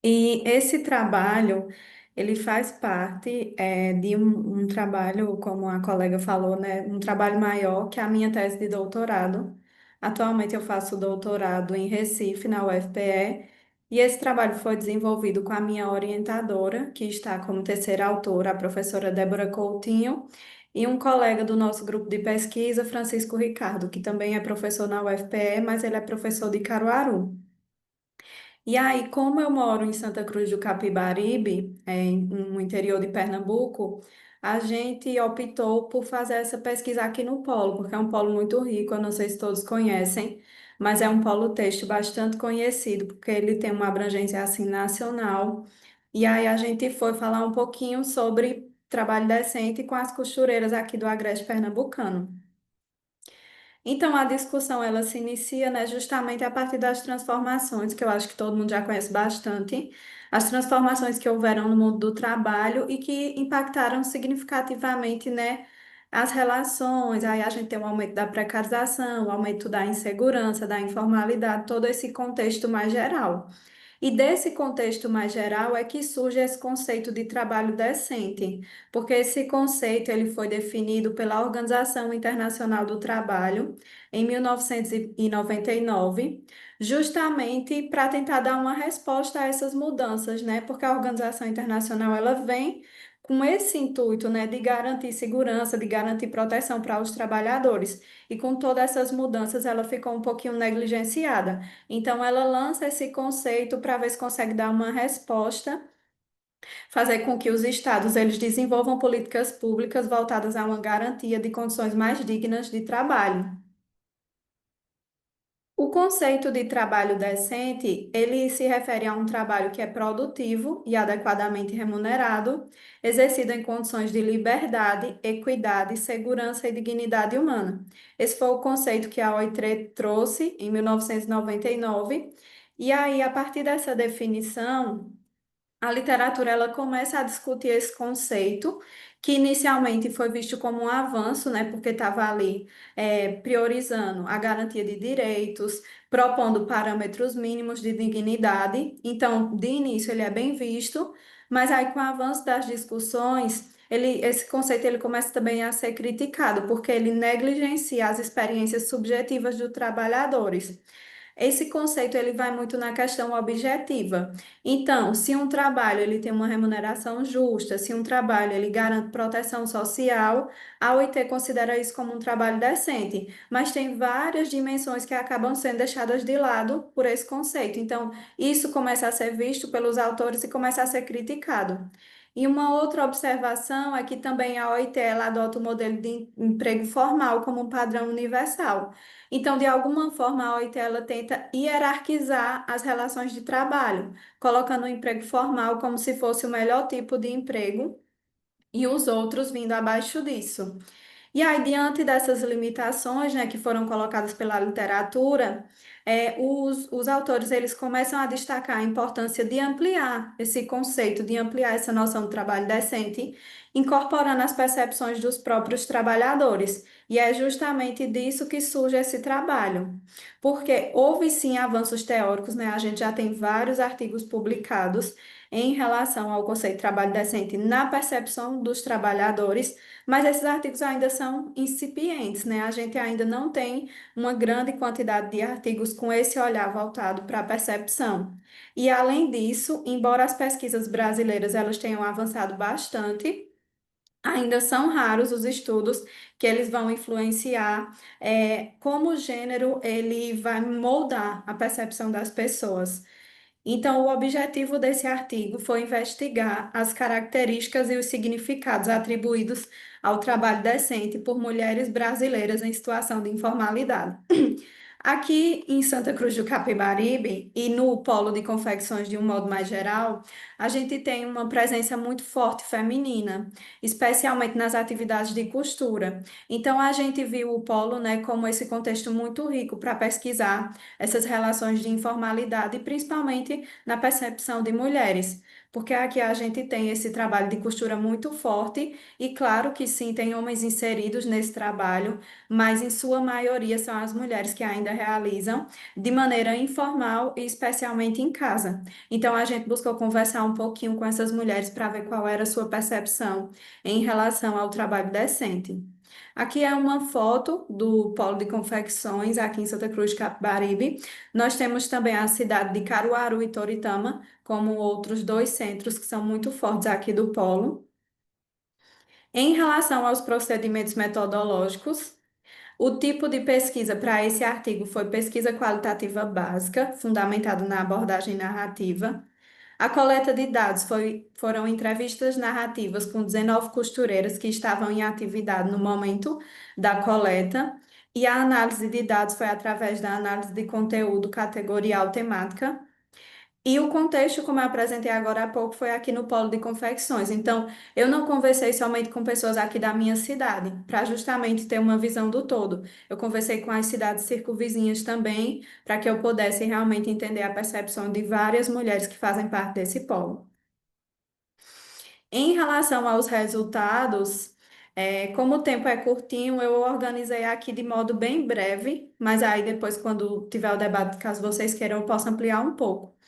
E esse trabalho, ele faz parte de um trabalho, como a colega falou, né, um trabalho maior que a minha tese de doutorado. Atualmente eu faço doutorado em Recife, na UFPE, e esse trabalho foi desenvolvido com a minha orientadora, que está como terceira autora, a professora Débora Coutinho, e um colega do nosso grupo de pesquisa, Francisco Ricardo, que também é professor na UFPE, mas ele é professor de Caruaru. E aí, como eu moro em Santa Cruz do Capibaribe, no interior de Pernambuco, a gente optou por fazer essa pesquisa aqui no polo, porque é um polo muito rico, eu não sei se todos conhecem, mas é um polo têxtil bastante conhecido, porque ele tem uma abrangência assim nacional. E aí a gente foi falar um pouquinho sobre trabalho decente com as costureiras aqui do Agreste Pernambucano. Então, a discussão ela se inicia, né, justamente a partir das transformações, que eu acho que todo mundo já conhece bastante, as transformações que houveram no mundo do trabalho e que impactaram significativamente, né, as relações. Aí a gente tem o aumento da precarização, o aumento da insegurança, da informalidade, todo esse contexto mais geral. E desse contexto mais geral é que surge esse conceito de trabalho decente, porque esse conceito ele foi definido pela Organização Internacional do Trabalho em 1999, justamente para tentar dar uma resposta a essas mudanças, né? Porque a Organização Internacional ela vem com esse intuito, né, de garantir segurança, de garantir proteção para os trabalhadores. E com todas essas mudanças, ela ficou um pouquinho negligenciada. Então, ela lança esse conceito para ver se consegue dar uma resposta, fazer com que os estados eles desenvolvam políticas públicas voltadas a uma garantia de condições mais dignas de trabalho. O conceito de trabalho decente, ele se refere a um trabalho que é produtivo e adequadamente remunerado, exercido em condições de liberdade, equidade, segurança e dignidade humana. Esse foi o conceito que a OIT trouxe em 1999. E aí, a partir dessa definição, a literatura ela começa a discutir esse conceito, que inicialmente foi visto como um avanço, né, porque estava ali priorizando a garantia de direitos, propondo parâmetros mínimos de dignidade. Então, de início, ele é bem visto, mas aí, com o avanço das discussões, esse conceito ele começa também a ser criticado, porque ele negligencia as experiências subjetivas dos trabalhadores. Esse conceito ele vai muito na questão objetiva. Então, se um trabalho ele tem uma remuneração justa, se um trabalho ele garante proteção social, a OIT considera isso como um trabalho decente. Mas tem várias dimensões que acabam sendo deixadas de lado por esse conceito. Então, isso começa a ser visto pelos autores e começa a ser criticado. E uma outra observação é que também a OIT ela adota o modelo de emprego formal como um padrão universal. Então, de alguma forma, a OIT ela tenta hierarquizar as relações de trabalho, colocando o emprego formal como se fosse o melhor tipo de emprego e os outros vindo abaixo disso. E aí, diante dessas limitações, né, que foram colocadas pela literatura, os autores eles começam a destacar a importância de ampliar esse conceito, de ampliar essa noção de trabalho decente, incorporando as percepções dos próprios trabalhadores. E é justamente disso que surge esse trabalho. Porque houve sim avanços teóricos, né? A gente já tem vários artigos publicados em relação ao conceito de trabalho decente na percepção dos trabalhadores, mas esses artigos ainda são incipientes, né? A gente ainda não tem uma grande quantidade de artigos com esse olhar voltado para a percepção. E além disso, embora as pesquisas brasileiras elas tenham avançado bastante, ainda são raros os estudos que eles vão influenciar como o gênero ele vai moldar a percepção das pessoas. Então, o objetivo desse artigo foi investigar as características e os significados atribuídos ao trabalho decente por mulheres brasileiras em situação de informalidade. Aqui em Santa Cruz do Capibaribe e no polo de confecções de um modo mais geral, a gente tem uma presença muito forte feminina, especialmente nas atividades de costura. Então a gente viu o polo, né, como esse contexto muito rico para pesquisar essas relações de informalidade, principalmente na percepção de mulheres. Porque aqui a gente tem esse trabalho de costura muito forte, e claro que sim, tem homens inseridos nesse trabalho, mas em sua maioria são as mulheres que ainda realizam de maneira informal e especialmente em casa. Então a gente buscou conversar um pouquinho com essas mulheres para ver qual era a sua percepção em relação ao trabalho decente. Aqui é uma foto do Polo de Confecções, aqui em Santa Cruz de Capibaribe. Nós temos também a cidade de Caruaru e Toritama, como outros dois centros que são muito fortes aqui do Polo. Em relação aos procedimentos metodológicos, o tipo de pesquisa para esse artigo foi pesquisa qualitativa básica, fundamentado na abordagem narrativa. A coleta de dados foram entrevistas narrativas com 19 costureiras que estavam em atividade no momento da coleta, e a análise de dados foi através da análise de conteúdo categorial temática. E o contexto, como eu apresentei agora há pouco, foi aqui no Polo de Confecções. Então, eu não conversei somente com pessoas aqui da minha cidade, para justamente ter uma visão do todo. Eu conversei com as cidades circunvizinhas também, para que eu pudesse realmente entender a percepção de várias mulheres que fazem parte desse polo. Em relação aos resultados, como o tempo é curtinho, eu organizei aqui de modo bem breve, mas aí depois, quando tiver o debate, caso vocês queiram, eu posso ampliar um pouco.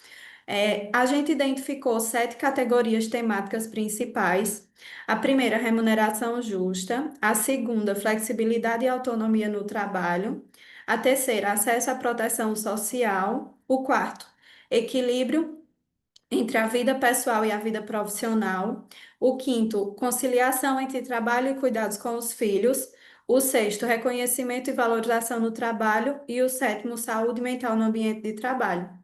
A gente identificou 7 categorias temáticas principais. A primeira, remuneração justa. A segunda, flexibilidade e autonomia no trabalho. A terceira, acesso à proteção social. O quarto, equilíbrio entre a vida pessoal e a vida profissional. O quinto, conciliação entre trabalho e cuidados com os filhos. O sexto, reconhecimento e valorização no trabalho. E o sétimo, saúde mental no ambiente de trabalho.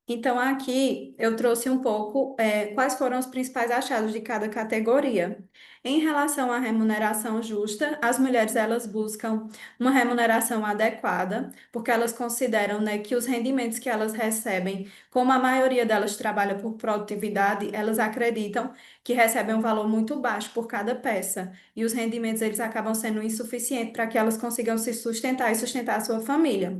Então, aqui eu trouxe um pouco quais foram os principais achados de cada categoria. Em relação à remuneração justa, as mulheres elas buscam uma remuneração adequada, porque elas consideram, né, que os rendimentos que elas recebem, como a maioria delas trabalha por produtividade, elas acreditam que recebem um valor muito baixo por cada peça, e os rendimentos eles acabam sendo insuficientes para que elas consigam se sustentar e sustentar a sua família.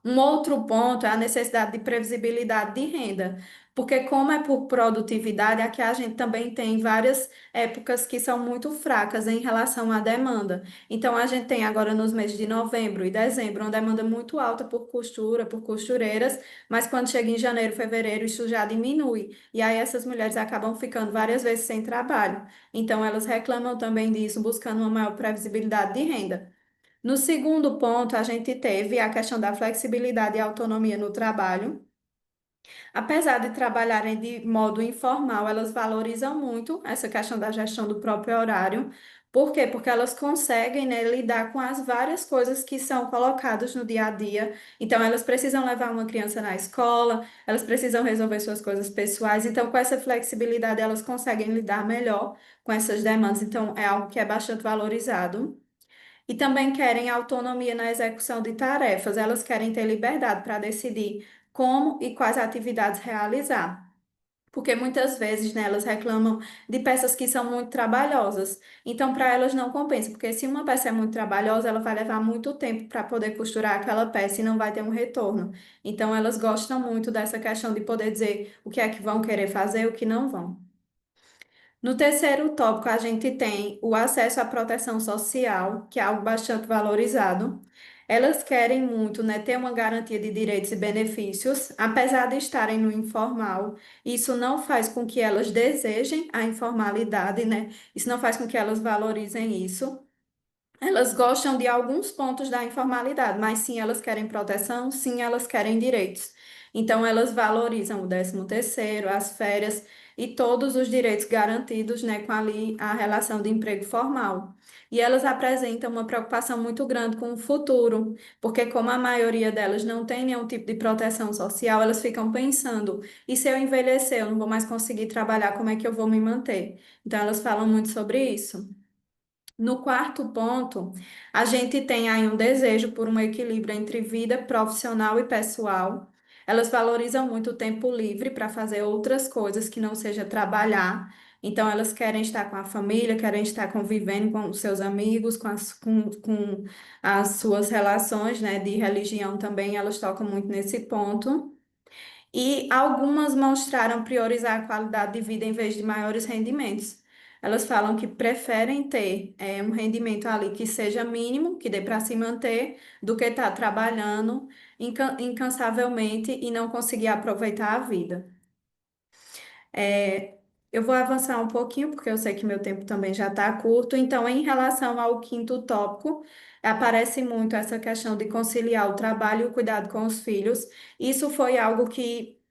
Um outro ponto é a necessidade de previsibilidade de renda, porque como é por produtividade, aqui a gente também tem várias épocas que são muito fracas em relação à demanda. Então a gente tem agora nos meses de novembro e dezembro uma demanda muito alta por costura, por costureiras, mas quando chega em janeiro, fevereiro, isso já diminui. E aí essas mulheres acabam ficando várias vezes sem trabalho. Então elas reclamam também disso, buscando uma maior previsibilidade de renda. No segundo ponto, a gente teve a questão da flexibilidade e autonomia no trabalho. Apesar de trabalharem de modo informal, elas valorizam muito essa questão da gestão do próprio horário. Por quê? Porque elas conseguem, né, lidar com as várias coisas que são colocadas no dia a dia. Então, elas precisam levar uma criança na escola, elas precisam resolver suas coisas pessoais. Então, com essa flexibilidade, elas conseguem lidar melhor com essas demandas. Então, é algo que é bastante valorizado. E também querem autonomia na execução de tarefas. Elas querem ter liberdade para decidir como e quais atividades realizar. Porque muitas vezes, né, elas reclamam de peças que são muito trabalhosas. Então, para elas não compensa, porque se uma peça é muito trabalhosa, ela vai levar muito tempo para poder costurar aquela peça e não vai ter um retorno. Então, elas gostam muito dessa questão de poder dizer o que é que vão querer fazer e o que não vão. No terceiro tópico, a gente tem o acesso à proteção social, que é algo bastante valorizado. Elas querem muito, né, ter uma garantia de direitos e benefícios, apesar de estarem no informal. Isso não faz com que elas desejem a informalidade, né? Isso não faz com que elas valorizem isso. Elas gostam de alguns pontos da informalidade, mas sim, elas querem proteção, sim, elas querem direitos. Então, elas valorizam o 13º, as férias e todos os direitos garantidos, né, com ali a relação de emprego formal. E elas apresentam uma preocupação muito grande com o futuro, porque como a maioria delas não tem nenhum tipo de proteção social, elas ficam pensando, e se eu envelhecer, eu não vou mais conseguir trabalhar, como é que eu vou me manter? Então, elas falam muito sobre isso. No quarto ponto, a gente tem aí um desejo por um equilíbrio entre vida profissional e pessoal. Elas valorizam muito o tempo livre para fazer outras coisas que não seja trabalhar. Então, elas querem estar com a família, querem estar convivendo com os seus amigos, com as suas relações, né, de religião também, elas tocam muito nesse ponto. E algumas mostraram priorizar a qualidade de vida em vez de maiores rendimentos. Elas falam que preferem ter um rendimento ali que seja mínimo, que dê para se manter, do que estar trabalhando incansavelmente e não conseguir aproveitar a vida. É, eu vou avançar um pouquinho, porque eu sei que meu tempo também já está curto. Então, em relação ao quinto tópico, aparece muito essa questão de conciliar o trabalho e o cuidado com os filhos. Isso foi algo que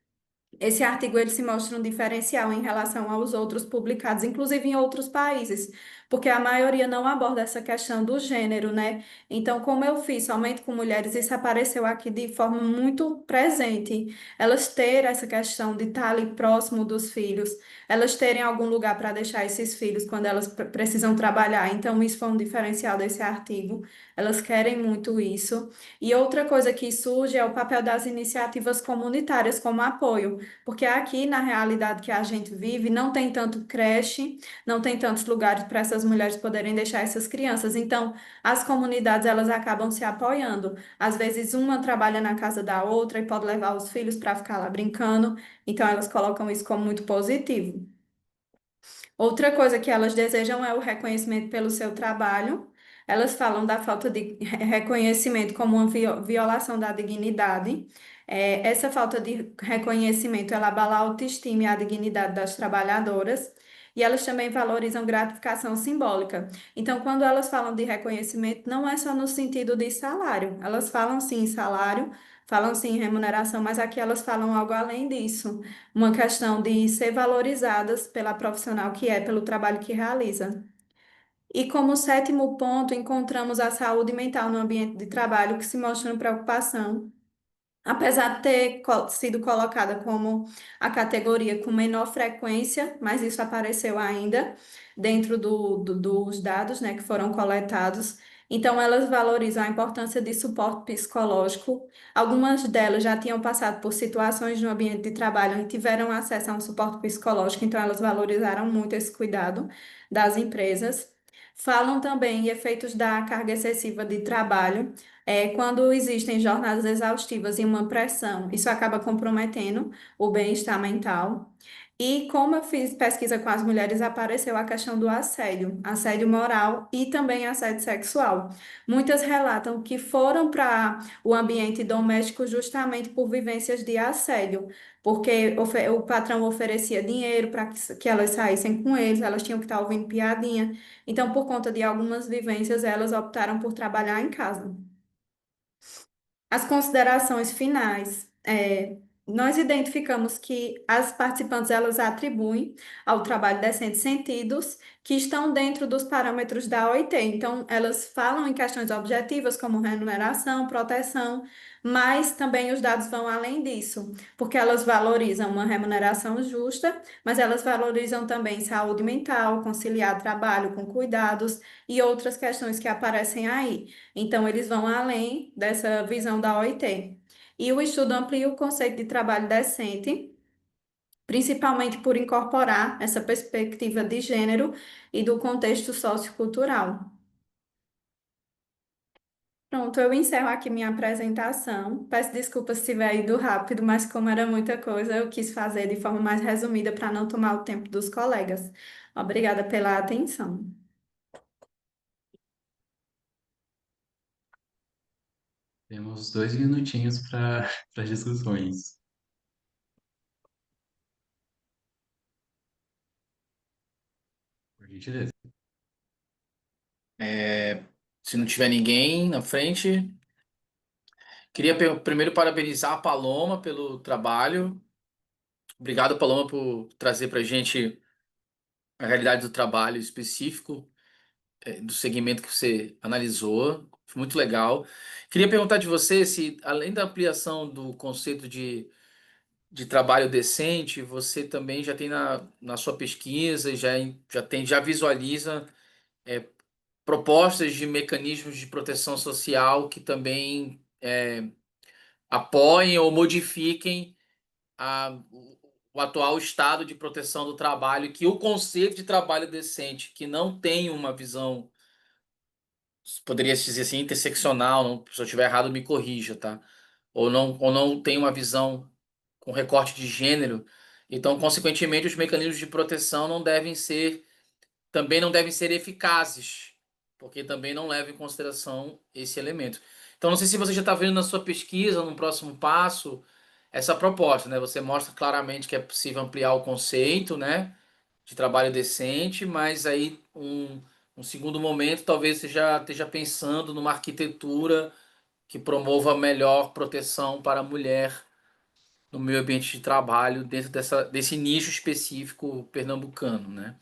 esse artigo ele se mostra um diferencial em relação aos outros publicados, inclusive em outros países, porque a maioria não aborda essa questão do gênero, né? Então, como eu fiz somente com mulheres, isso apareceu aqui de forma muito presente. Elas terem essa questão de estar ali próximo dos filhos, elas terem algum lugar para deixar esses filhos quando elas precisam trabalhar. Então, isso foi um diferencial desse artigo. Elas querem muito isso. E outra coisa que surge é o papel das iniciativas comunitárias como apoio. Porque aqui, na realidade que a gente vive, não tem tanto creche, não tem tantos lugares para essas mulheres poderem deixar essas crianças. Então, as comunidades, elas acabam se apoiando. Às vezes, uma trabalha na casa da outra e pode levar os filhos para ficar lá brincando. Então, elas colocam isso como muito positivo. Outra coisa que elas desejam é o reconhecimento pelo seu trabalho. Elas falam da falta de reconhecimento como uma violação da dignidade. Essa falta de reconhecimento, ela abala a autoestima e a dignidade das trabalhadoras. E elas também valorizam gratificação simbólica. Então, quando elas falam de reconhecimento, não é só no sentido de salário. Elas falam sim em salário, falam sim em remuneração, mas aqui elas falam algo além disso, uma questão de ser valorizadas pela profissional que é, pelo trabalho que realiza. E como sétimo ponto, encontramos a saúde mental no ambiente de trabalho, que se mostra uma preocupação. Apesar de ter sido colocada como a categoria com menor frequência, mas isso apareceu ainda dentro dos dados, né, que foram coletados. Então, elas valorizam a importância de suporte psicológico. Algumas delas já tinham passado por situações no ambiente de trabalho e tiveram acesso a um suporte psicológico, então elas valorizaram muito esse cuidado das empresas. Falam também em efeitos da carga excessiva de trabalho. Quando existem jornadas exaustivas e uma pressão, isso acaba comprometendo o bem-estar mental. E como eu fiz pesquisa com as mulheres, apareceu a questão do assédio, assédio moral e também assédio sexual. Muitas relatam que foram para o ambiente doméstico justamente por vivências de assédio, porque o patrão oferecia dinheiro para que elas saíssem com eles, elas tinham que estar ouvindo piadinha. Então, por conta de algumas vivências, elas optaram por trabalhar em casa. As considerações finais. Nós identificamos que as participantes elas atribuem ao trabalho decente sentidos que estão dentro dos parâmetros da OIT. Então, elas falam em questões objetivas como remuneração, proteção, mas também os dados vão além disso, porque elas valorizam uma remuneração justa, mas elas valorizam também saúde mental, conciliar trabalho com cuidados e outras questões que aparecem aí. Então, eles vão além dessa visão da OIT. E o estudo amplia o conceito de trabalho decente, principalmente por incorporar essa perspectiva de gênero e do contexto sociocultural. Pronto, eu encerro aqui minha apresentação. Peço desculpas se tiver ido rápido, mas como era muita coisa, eu quis fazer de forma mais resumida para não tomar o tempo dos colegas. Obrigada pela atenção. Temos 2 minutinhos para as discussões. Por gentileza. Se não tiver ninguém na frente, queria primeiro parabenizar a Paloma pelo trabalho. Obrigado, Paloma, por trazer para a gente a realidade do trabalho específico, do segmento que você analisou. Foi muito legal. Queria perguntar de você se, além da ampliação do conceito de trabalho decente, você também já tem na sua pesquisa, já visualiza propostas de mecanismos de proteção social que também apoiem ou modifiquem o atual estado de proteção do trabalho, que o conceito de trabalho decente, que não tem uma visão, poderia se dizer assim, interseccional, não, se eu estiver errado, me corrija, tá? Ou não tem uma visão com recorte de gênero. Então, consequentemente, os mecanismos de proteção também não devem ser eficazes, porque também não levam em consideração esse elemento. Então, não sei se você já está vendo na sua pesquisa, no próximo passo, essa proposta, né? Você mostra claramente que é possível ampliar o conceito, né, de trabalho decente, mas aí um segundo momento talvez você já esteja pensando numa arquitetura que promova melhor proteção para a mulher no meio ambiente de trabalho dentro desse nicho específico pernambucano, né?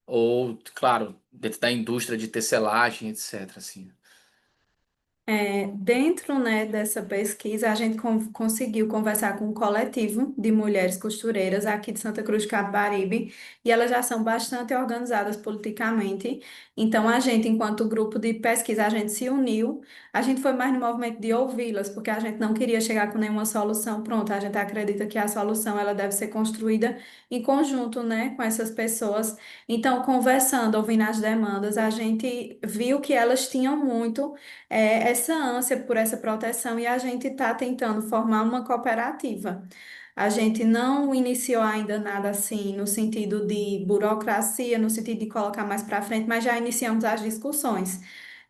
Ou, claro, dentro da indústria de tecelagem, etc. Assim. Dentro, né, dessa pesquisa, a gente conseguiu conversar com um coletivo de mulheres costureiras aqui de Santa Cruz de Capibaribe, e elas já são bastante organizadas politicamente. Então, a gente, enquanto grupo de pesquisa, a gente se uniu, a gente foi mais no movimento de ouvi-las, porque a gente não queria chegar com nenhuma solução pronta. A gente acredita que a solução ela deve ser construída em conjunto, né, com essas pessoas. Então, conversando, ouvindo as demandas, a gente viu que elas tinham muito essa ânsia por essa proteção e a gente está tentando formar uma cooperativa. A gente não iniciou ainda nada assim no sentido de burocracia, no sentido de colocar mais para frente, mas já iniciamos as discussões.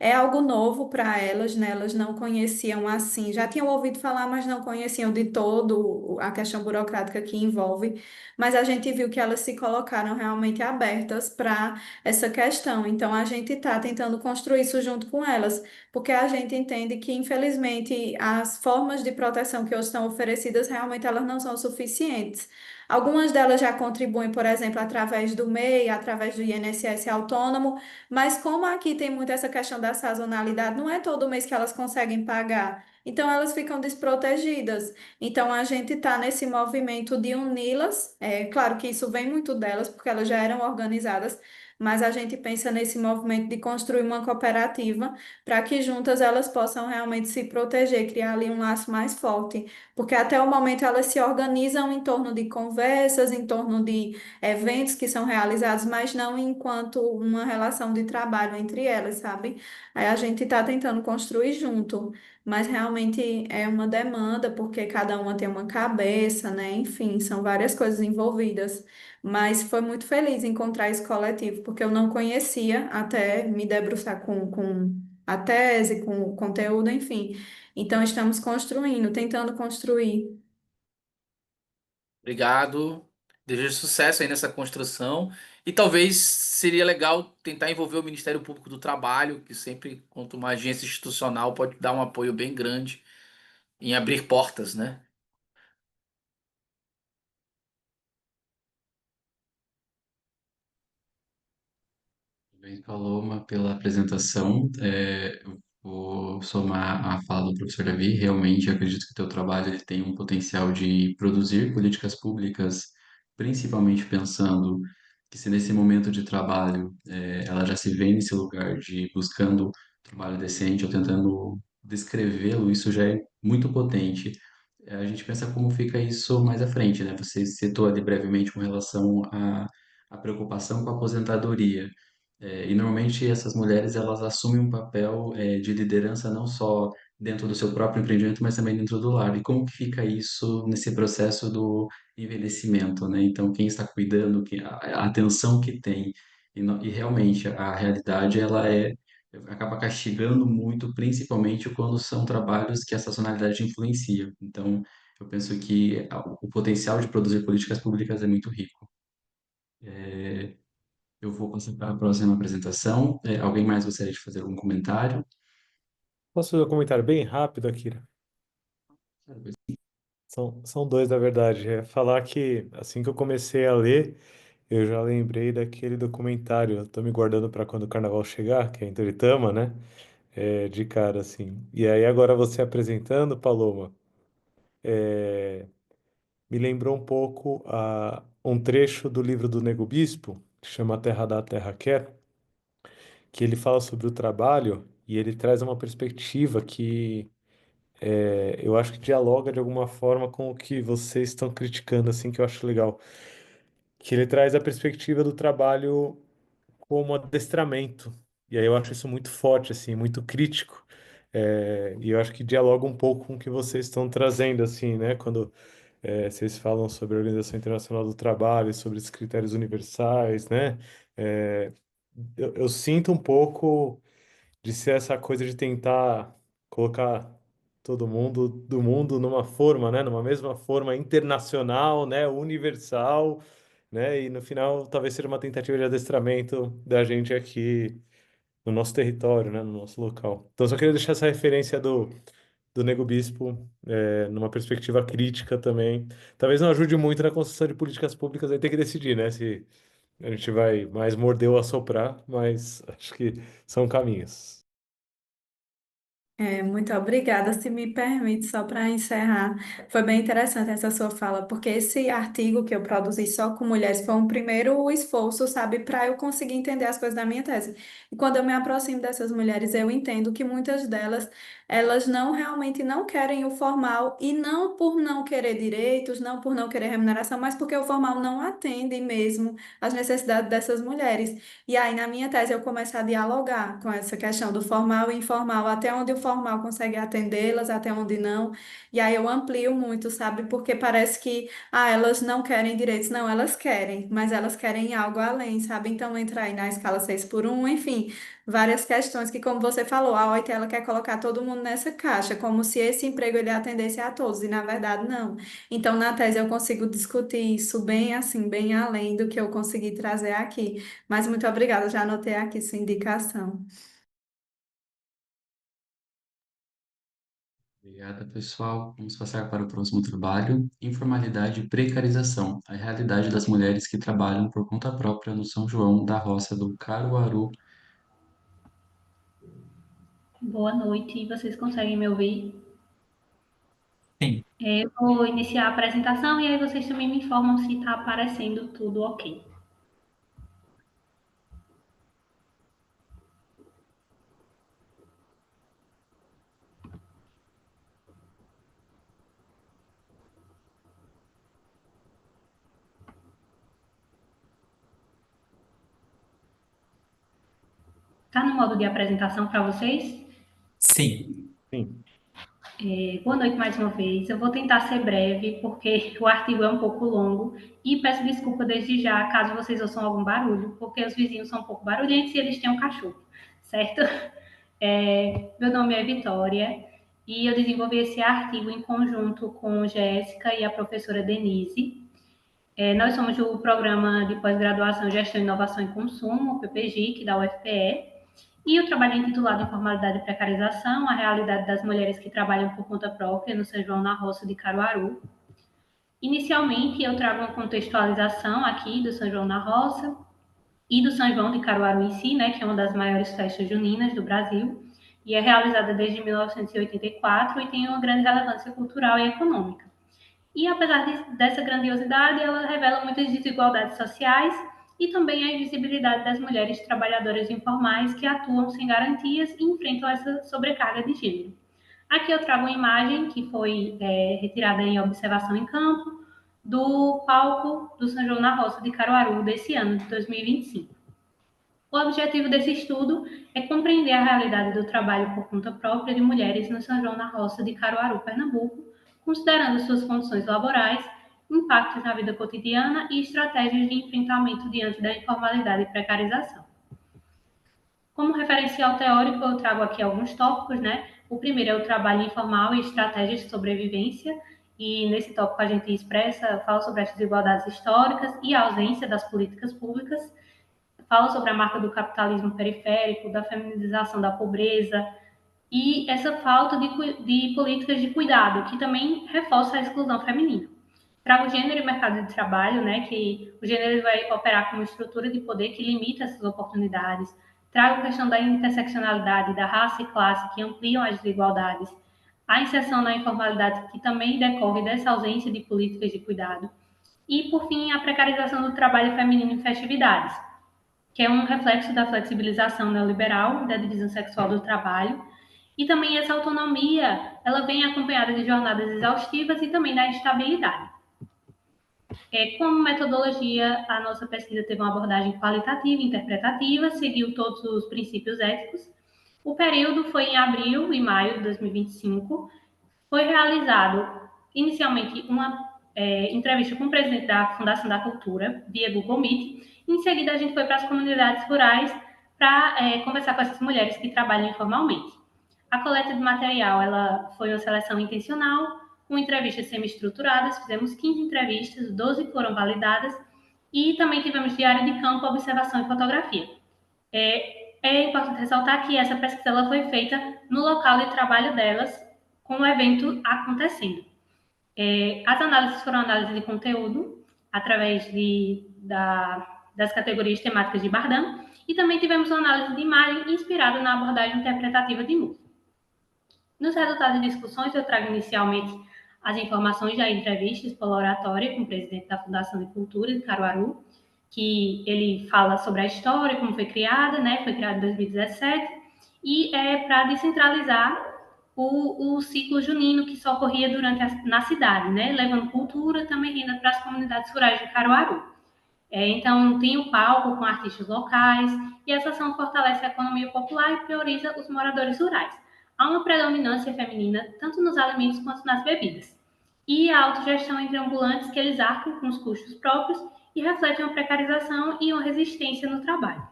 É algo novo para elas, né? Elas não conheciam assim, já tinham ouvido falar, mas não conheciam de todo a questão burocrática que envolve. Mas a gente viu que elas se colocaram realmente abertas para essa questão. Então a gente está tentando construir isso junto com elas, porque a gente entende que, infelizmente, as formas de proteção que hoje estão oferecidas realmente elas não são suficientes. Algumas delas já contribuem, por exemplo, através do MEI, através do INSS autônomo, mas como aqui tem muito essa questão da sazonalidade, não é todo mês que elas conseguem pagar. Então, elas ficam desprotegidas. Então, a gente está nesse movimento de uni-las. É claro que isso vem muito delas, porque elas já eram organizadas, mas a gente pensa nesse movimento de construir uma cooperativa para que juntas elas possam realmente se proteger, criar ali um laço mais forte, porque até o momento elas se organizam em torno de conversas, em torno de eventos que são realizados, mas não enquanto uma relação de trabalho entre elas, sabe? Aí a gente está tentando construir junto, mas realmente é uma demanda, porque cada uma tem uma cabeça, né? Enfim, são várias coisas envolvidas. Mas foi muito feliz encontrar esse coletivo, porque eu não conhecia até me debruçar com a tese, com o conteúdo, enfim. Então, estamos construindo, tentando construir. Obrigado. Desejo sucesso aí nessa construção. E talvez seria legal tentar envolver o Ministério Público do Trabalho, que sempre, quanto uma agência institucional, pode dar um apoio bem grande em abrir portas, né? Bem, Paloma, pela apresentação. Eu vou somar a fala do professor Davi. Realmente, eu acredito que o teu trabalho ele tem um potencial de produzir políticas públicas, principalmente pensando que se nesse momento de trabalho ela já se vê nesse lugar de buscando trabalho decente ou tentando descrevê-lo, isso já é muito potente. A gente pensa como fica isso mais à frente, né? Você citou ali brevemente com relação à preocupação com a aposentadoria. E normalmente essas mulheres elas assumem um papel de liderança não só dentro do seu próprio empreendimento, mas também dentro do lar. E como que fica isso nesse processo do envelhecimento, né? Então, quem está cuidando, a atenção que tem e realmente a realidade ela acaba castigando muito, principalmente quando são trabalhos que a sazonalidade influencia. Então, eu penso que o potencial de produzir políticas públicas é muito rico. Eu vou passar para a próxima apresentação. Alguém mais gostaria de fazer algum comentário? Posso fazer um comentário bem rápido, Akira? São dois, na verdade. É falar que assim que eu comecei a ler, eu já lembrei daquele documentário. Eu tô me guardando para quando o carnaval chegar, que é em Toritama, né? De cara, assim. E aí, agora você apresentando, Paloma, me lembrou um pouco um trecho do livro do Nego Bispo, que chama Terra Dá, Terra Quer, que ele fala sobre o trabalho e ele traz uma perspectiva que eu acho que dialoga de alguma forma com o que vocês estão criticando, assim, que eu acho legal. Que ele traz a perspectiva do trabalho como adestramento. E aí eu acho isso muito forte, assim, muito crítico. E eu acho que dialoga um pouco com o que vocês estão trazendo, assim, né? Quando vocês falam sobre a Organização Internacional do Trabalho, sobre os critérios universais, né? É, eu sinto um pouco de ser essa coisa de tentar colocar todo mundo do mundo numa forma, né? Numa mesma forma internacional, né? Universal, né? E no final talvez seja uma tentativa de adestramento da gente aqui no nosso território, né? No nosso local. Então só queria deixar essa referência do Nego Bispo, numa perspectiva crítica também. Talvez não ajude muito na construção de políticas públicas, aí tem que decidir, né? Se a gente vai mais morder ou assoprar, mas acho que são caminhos. Muito obrigada. Se me permite, só para encerrar, foi bem interessante essa sua fala, porque esse artigo que eu produzi só com mulheres foi um primeiro esforço, sabe, para eu conseguir entender as coisas da minha tese. E quando eu me aproximo dessas mulheres, eu entendo que muitas delas, elas não realmente não querem o formal, e não por não querer direitos, não por não querer remuneração, mas porque o formal não atende mesmo às necessidades dessas mulheres. E aí, na minha tese, eu começo a dialogar com essa questão do formal e informal, até onde o formal consegue atendê-las, até onde não. E aí eu amplio muito, sabe? Porque parece que elas não querem direitos. Não, elas querem, mas elas querem algo além, sabe? Então entra aí na escala 6 por um, enfim, várias questões que, como você falou, a OIT ela quer colocar todo mundo nessa caixa, como se esse emprego ele atendesse a todos, e na verdade não. Então, na tese eu consigo discutir isso bem assim, bem além do que eu consegui trazer aqui. Mas muito obrigada, já anotei aqui sua indicação. Obrigada, pessoal. Vamos passar para o próximo trabalho. Informalidade e precarização. A realidade das mulheres que trabalham por conta própria no São João da Roça do Caruaru. Boa noite, vocês conseguem me ouvir? Sim. Eu vou iniciar a apresentação e aí vocês também me informam se está aparecendo tudo ok. Tá no modo de apresentação para vocês? Sim. Sim. Boa noite mais uma vez. Eu vou tentar ser breve, porque o artigo é um pouco longo, e peço desculpa desde já, caso vocês ouçam algum barulho, porque os vizinhos são um pouco barulhentos e eles têm um cachorro, certo? Meu nome é Vitória, e eu desenvolvi esse artigo em conjunto com Jéssica e a professora Denise. Nós somos do Programa de Pós-Graduação em Gestão, Inovação e Consumo, o PPGIC, da UFPE, e o trabalho é intitulado Informalidade e Precarização, a realidade das mulheres que trabalham por conta própria no São João na Roça de Caruaru. Inicialmente, eu trago uma contextualização aqui do São João na Roça e do São João de Caruaru em si, né, que é uma das maiores festas juninas do Brasil, e é realizada desde 1984 e tem uma grande relevância cultural e econômica. E apesar dessa grandiosidade, ela revela muitas desigualdades sociais e também a invisibilidade das mulheres trabalhadoras informais que atuam sem garantias e enfrentam essa sobrecarga de gênero. Aqui eu trago uma imagem que foi retirada em observação em campo do palco do São João na Roça de Caruaru desse ano, de 2025. O objetivo desse estudo é compreender a realidade do trabalho por conta própria de mulheres no São João na Roça de Caruaru, Pernambuco, considerando suas condições laborais, impactos na vida cotidiana e estratégias de enfrentamento diante da informalidade e precarização. Como referencial teórico, eu trago aqui alguns tópicos, né? O primeiro é o trabalho informal e estratégias de sobrevivência, e nesse tópico a gente fala sobre as desigualdades históricas e a ausência das políticas públicas, fala sobre a marca do capitalismo periférico, da feminização da pobreza e essa falta de políticas de cuidado, que também reforça a exclusão feminina. Trago o gênero e mercado de trabalho, né, que o gênero vai operar como estrutura de poder que limita essas oportunidades. Trago a questão da interseccionalidade, da raça e classe, que ampliam as desigualdades. A inserção na informalidade, que também decorre dessa ausência de políticas de cuidado. E, por fim, a precarização do trabalho feminino em festividades, que é um reflexo da flexibilização neoliberal, da divisão sexual do trabalho, e também essa autonomia, ela vem acompanhada de jornadas exaustivas e também da instabilidade. Como metodologia, a nossa pesquisa teve uma abordagem qualitativa e interpretativa, seguiu todos os princípios éticos. O período foi em abril e maio de 2025. Foi realizado, inicialmente, uma entrevista com o presidente da Fundação da Cultura, via Google Meet. Em seguida, a gente foi para as comunidades rurais para conversar com essas mulheres que trabalham informalmente. A coleta de material ela foi uma seleção intencional, com entrevistas semi-estruturadas, fizemos 15 entrevistas, 12 foram validadas, e também tivemos diário de campo, observação e fotografia. É importante ressaltar que essa pesquisa ela foi feita no local de trabalho delas, com o evento acontecendo. As análises foram análises de conteúdo, através das categorias temáticas de Bardem, e também tivemos uma análise de imagem inspirada na abordagem interpretativa de música. Nos resultados de discussões, eu trago inicialmente as informações da entrevista exploratória com o presidente da Fundação de Cultura de Caruaru, que ele fala sobre a história, como foi criada, né? Foi criada em 2017, e é para descentralizar o ciclo junino que só ocorria na cidade, né? Levando cultura também renda para as comunidades rurais de Caruaru. Então, tem o palco com artistas locais, e essa ação fortalece a economia popular e prioriza os moradores rurais. Há uma predominância feminina tanto nos alimentos quanto nas bebidas. E a autogestão entre ambulantes que eles arcam com os custos próprios e refletem uma precarização e uma resistência no trabalho.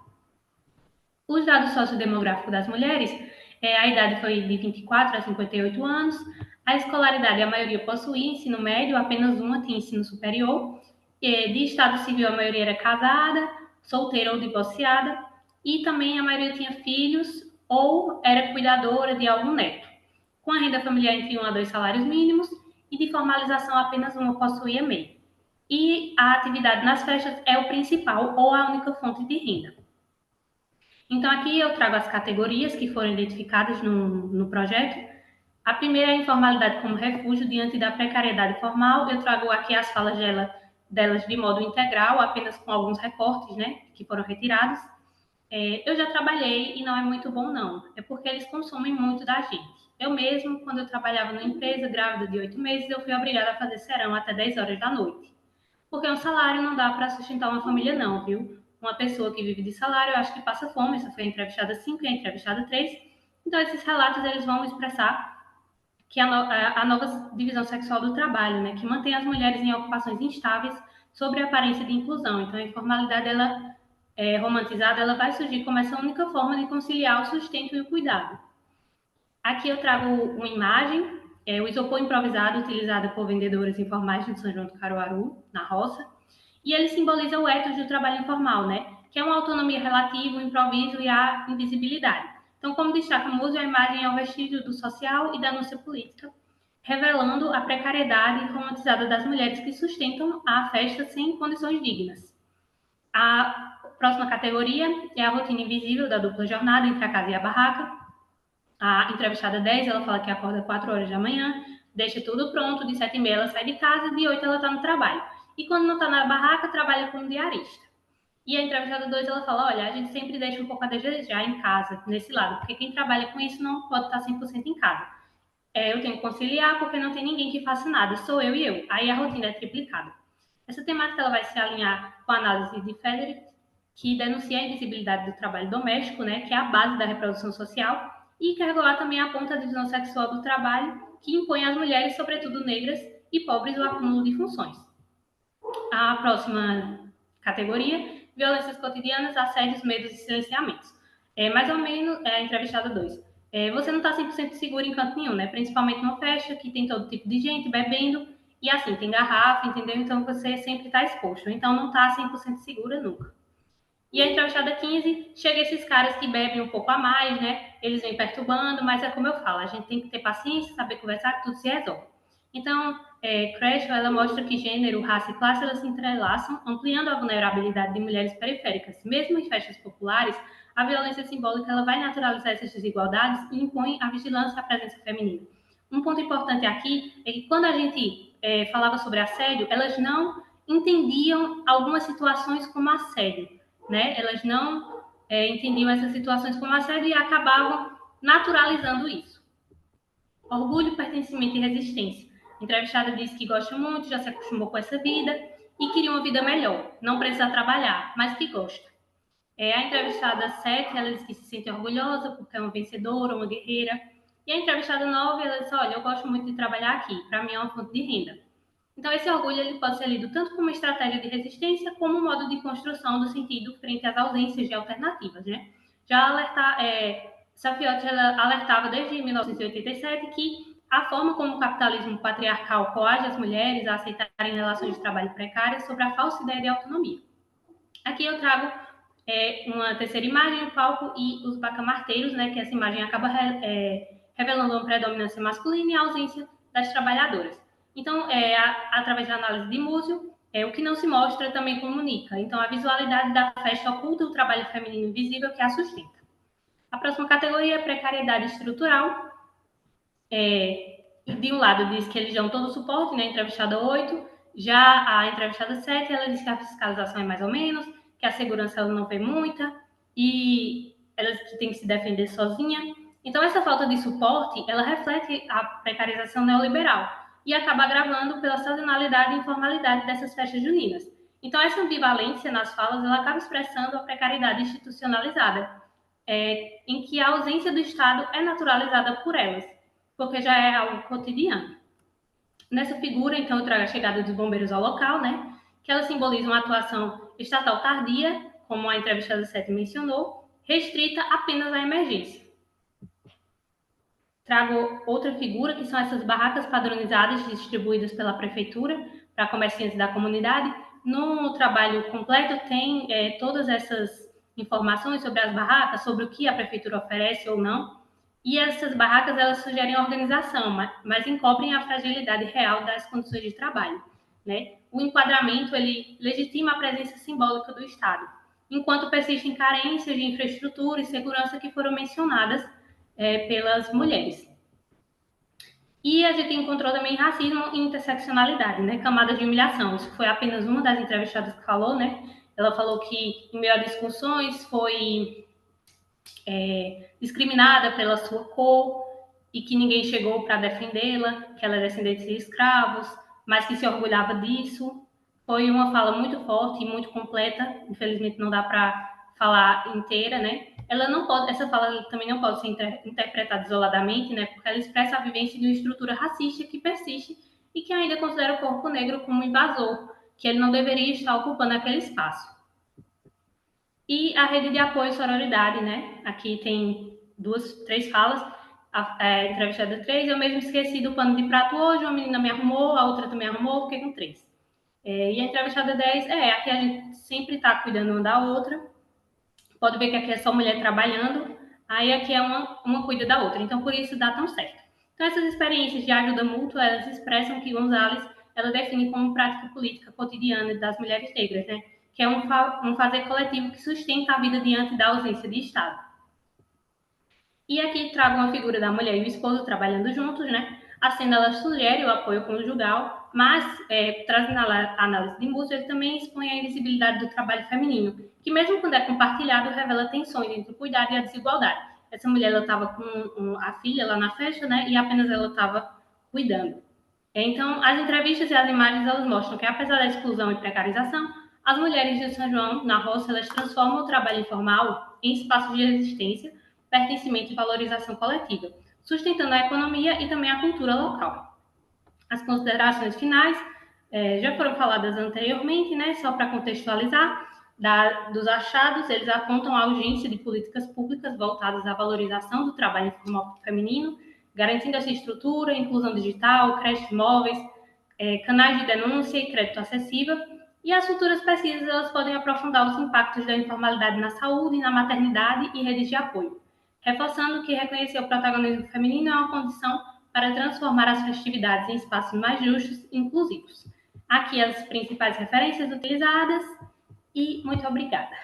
Os dados sociodemográficos das mulheres, a idade foi de 24 a 58 anos, a escolaridade a maioria possuía ensino médio, apenas uma tem ensino superior, de estado civil a maioria era casada, solteira ou divorciada, e também a maioria tinha filhos ou era cuidadora de algum neto, com a renda familiar entre 1 a 2 salários mínimos, e de formalização apenas uma possuía MEI. E a atividade nas festas é o principal ou a única fonte de renda. Então, aqui eu trago as categorias que foram identificadas no projeto. A primeira é a informalidade como refúgio diante da precariedade formal. Eu trago aqui as falas delas de modo integral, apenas com alguns recortes, né, que foram retirados. Eu já trabalhei e não é muito bom, não. É porque eles consomem muito da gente. Eu mesmo, quando eu trabalhava numa empresa grávida de 8 meses, eu fui obrigada a fazer serão até 10 horas da noite. Porque um salário não dá para sustentar uma família, não, viu? uma pessoa que vive de salário, eu acho que passa fome. Essa foi a entrevistada 5 e a entrevistada 3. Então, esses relatos eles vão expressar que a nova divisão sexual do trabalho, né, que mantém as mulheres em ocupações instáveis sobre a aparência de inclusão. Então, a informalidade, ela romantizada, ela vai surgir como essa única forma de conciliar o sustento e o cuidado. Aqui eu trago uma imagem, o isopor improvisado utilizado por vendedoras informais de São João do Caruaru, na roça, e ele simboliza o ethos do trabalho informal, né, que é uma autonomia relativa, o improviso e a invisibilidade. Então, como destaca o uso, a imagem é o vestígio do social e da anúncia política, revelando a precariedade romantizada das mulheres que sustentam a festa sem condições dignas. A próxima categoria é a rotina invisível da dupla jornada entre a casa e a barraca. A entrevistada 10, ela fala que acorda 4 horas da manhã, deixa tudo pronto, de 7h30 ela sai de casa, de 8 ela está no trabalho. E quando não está na barraca, trabalha como diarista. E a entrevistada 2, ela fala, olha, a gente sempre deixa um pouco a desejar em casa, nesse lado, porque quem trabalha com isso não pode estar 100% em casa. Eu tenho que conciliar porque não tem ninguém que faça nada, sou eu e eu. Aí a rotina é triplicada. Essa temática ela vai se alinhar com a análise de Frederick, que denuncia a invisibilidade do trabalho doméstico, né, que é a base da reprodução social, e Kergoat também aponta a divisão sexual do trabalho, que impõe às mulheres, sobretudo negras e pobres, o acúmulo de funções. A próxima categoria, violências cotidianas, assédios, medos e silenciamentos. Mais ou menos, a entrevistada 2. Você não está 100% seguro em canto nenhum, né? Principalmente numa festa que tem todo tipo de gente bebendo, e assim, tem garrafa, entendeu? Então você sempre está exposto. Então não está 100% segura nunca. E a entrevistada 15, chega esses caras que bebem um pouco a mais, né? Eles vêm perturbando, mas é como eu falo, a gente tem que ter paciência, saber conversar, que tudo se resolve. Então, Crash, ela mostra que gênero, raça e classe, elas se entrelaçam, ampliando a vulnerabilidade de mulheres periféricas. Mesmo em festas populares, a violência simbólica ela vai naturalizar essas desigualdades e impõe a vigilância à presença feminina. Um ponto importante aqui é que quando a gente falava sobre assédio, elas não entendiam algumas situações como assédio, né? Elas não entendiam essas situações como assédio e acabavam naturalizando isso. Orgulho, pertencimento e resistência. A entrevistada disse que gosta muito, já se acostumou com essa vida e queria uma vida melhor, não precisa trabalhar, mas que gosta. A entrevistada 7, ela disse que se sente orgulhosa porque é uma vencedora, uma guerreira. E a entrevistada 9, ela disse, olha, eu gosto muito de trabalhar aqui, para mim é uma fonte de renda. Então, esse orgulho ele pode ser lido tanto como estratégia de resistência, como um modo de construção do sentido frente às ausências de alternativas, né? Safiotti alertava desde 1987 que a forma como o capitalismo patriarcal coage as mulheres a aceitarem relações de trabalho precárias sobre a falsa ideia de autonomia. Aqui eu trago uma terceira imagem, o palco e os bacamarteiros, né? Que essa imagem acaba revelando uma predominância masculina e a ausência das trabalhadoras. Então, através da análise de Múzio, o que não se mostra também comunica. Então, a visualidade da festa oculta o trabalho feminino invisível que a sustenta. A próxima categoria é precariedade estrutural. De um lado, diz que eles dão todo o suporte, né? Entrevistada 8. Já a entrevistada 7, ela diz que a fiscalização é mais ou menos, que a segurança ela não vê muita, e ela tem que se defender sozinha. Então, essa falta de suporte, ela reflete a precarização neoliberal e acaba agravando pela sazonalidade e informalidade dessas festas juninas. Então, essa ambivalência nas falas, ela acaba expressando a precariedade institucionalizada, em que a ausência do Estado é naturalizada por elas, porque já é algo cotidiano. Nessa figura, então, eu trago a chegada dos bombeiros ao local, né, que ela simboliza uma atuação estatal tardia, como a entrevistada 7 mencionou, restrita apenas à emergência. Trago outra figura, que são essas barracas padronizadas distribuídas pela prefeitura para comerciantes da comunidade. No trabalho completo tem todas essas informações sobre as barracas, sobre o que a prefeitura oferece ou não. E essas barracas, elas sugerem organização, mas encobrem a fragilidade real das condições de trabalho, né? O enquadramento, ele legitima a presença simbólica do Estado, enquanto persistem carências de infraestrutura e segurança que foram mencionadas pelas mulheres. E a gente encontrou também racismo e interseccionalidade, né? Camadas de humilhação. Isso foi apenas uma das entrevistadas que falou, né? Ela falou que, em meio a discussões, foi discriminada pela sua cor e que ninguém chegou para defendê-la, que ela é descendente de escravos, mas que se orgulhava disso. Foi uma fala muito forte e muito completa, infelizmente não dá para falar inteira, né? Ela não pode, essa fala também não pode ser interpretada isoladamente, né? Porque ela expressa a vivência de uma estrutura racista que persiste e que ainda considera o corpo negro como invasor, que ele não deveria estar ocupando aquele espaço. E a rede de apoio e sororidade, né? Aqui tem três falas, a entrevistada 3, eu mesmo esqueci do pano de prato hoje, uma menina me arrumou, a outra também arrumou, fiquei com 3. E a entrevistada 10, aqui a gente sempre está cuidando uma da outra. Pode ver que aqui é só mulher trabalhando, aí aqui é uma cuida da outra. Então, por isso dá tão certo. Então, essas experiências de ajuda mútua, elas expressam que Gonzalez, ela define como prática política cotidiana das mulheres negras, né? Que é um fazer coletivo que sustenta a vida diante da ausência de Estado. E aqui trago uma figura da mulher e o esposo trabalhando juntos, né? A cena ela sugere o apoio conjugal, mas trazendo a análise de Múcio, ele também expõe a invisibilidade do trabalho feminino, que mesmo quando é compartilhado, revela tensões entre o cuidado e a desigualdade. Essa mulher ela estava com a filha lá na festa, né? E apenas ela estava cuidando. Então, as entrevistas e as imagens elas mostram que, apesar da exclusão e precarização, as mulheres de São João, na roça, elas transformam o trabalho informal em espaços de resistência, pertencimento e valorização coletiva, sustentando a economia e também a cultura local. As considerações finais já foram faladas anteriormente, né? Só para contextualizar, dos achados, eles apontam a urgência de políticas públicas voltadas à valorização do trabalho informal feminino, garantindo essa estrutura, inclusão digital, créditos móveis, canais de denúncia e crédito acessível. E as futuras pesquisas elas podem aprofundar os impactos da informalidade na saúde, na maternidade e redes de apoio, reforçando que reconhecer o protagonismo feminino é uma condição para transformar as festividades em espaços mais justos e inclusivos. Aqui as principais referências utilizadas e muito obrigada.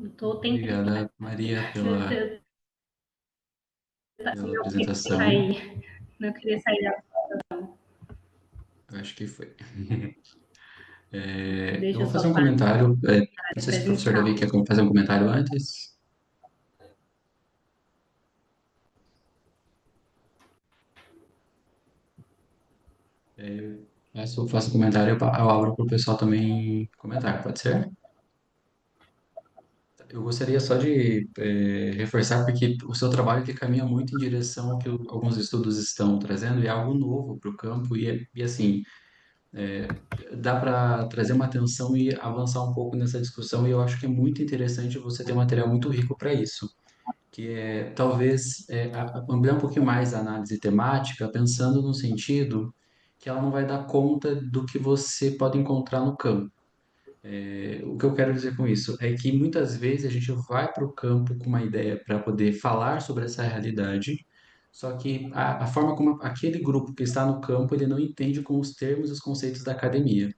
Estou tentando. Obrigada, Maria, pela apresentação. Não queria sair. Eu acho que foi. Eu Deixa vou eu fazer só um parar comentário. de Não sei se o professor Davi apresentar. quer fazer um comentário antes. Faço um comentário, eu abro para o pessoal também comentar, pode ser? Eu gostaria só de reforçar, porque o seu trabalho ele caminha muito em direção ao que alguns estudos estão trazendo, e é algo novo para o campo, e assim, dá para trazer uma atenção e avançar um pouco nessa discussão, e eu acho que é muito interessante você ter um material muito rico para isso, que é talvez ampliar um pouquinho mais a análise temática, pensando no sentido que ela não vai dar conta do que você pode encontrar no campo. O que eu quero dizer com isso é que muitas vezes a gente vai para o campo com uma ideia para poder falar sobre essa realidade, só que a forma como aquele grupo que está no campo ele não entende com os termos e os conceitos da academia.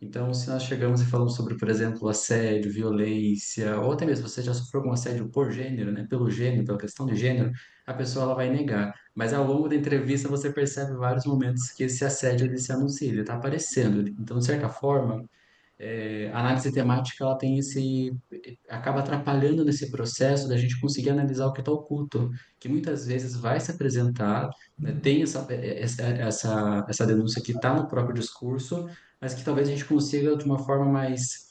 Então, se nós chegamos e falamos sobre, por exemplo, assédio, violência, ou até mesmo você já sofreu algum assédio por gênero, né, pelo gênero, pela questão de gênero, a pessoa ela vai negar. Mas ao longo da entrevista você percebe vários momentos que esse assédio ele se anuncia, ele está aparecendo. Então, de certa forma, a análise temática ela tem acaba atrapalhando nesse processo da gente conseguir analisar o que está oculto, que muitas vezes vai se apresentar, né, tem essa denúncia que está no próprio discurso, mas que talvez a gente consiga de uma forma mais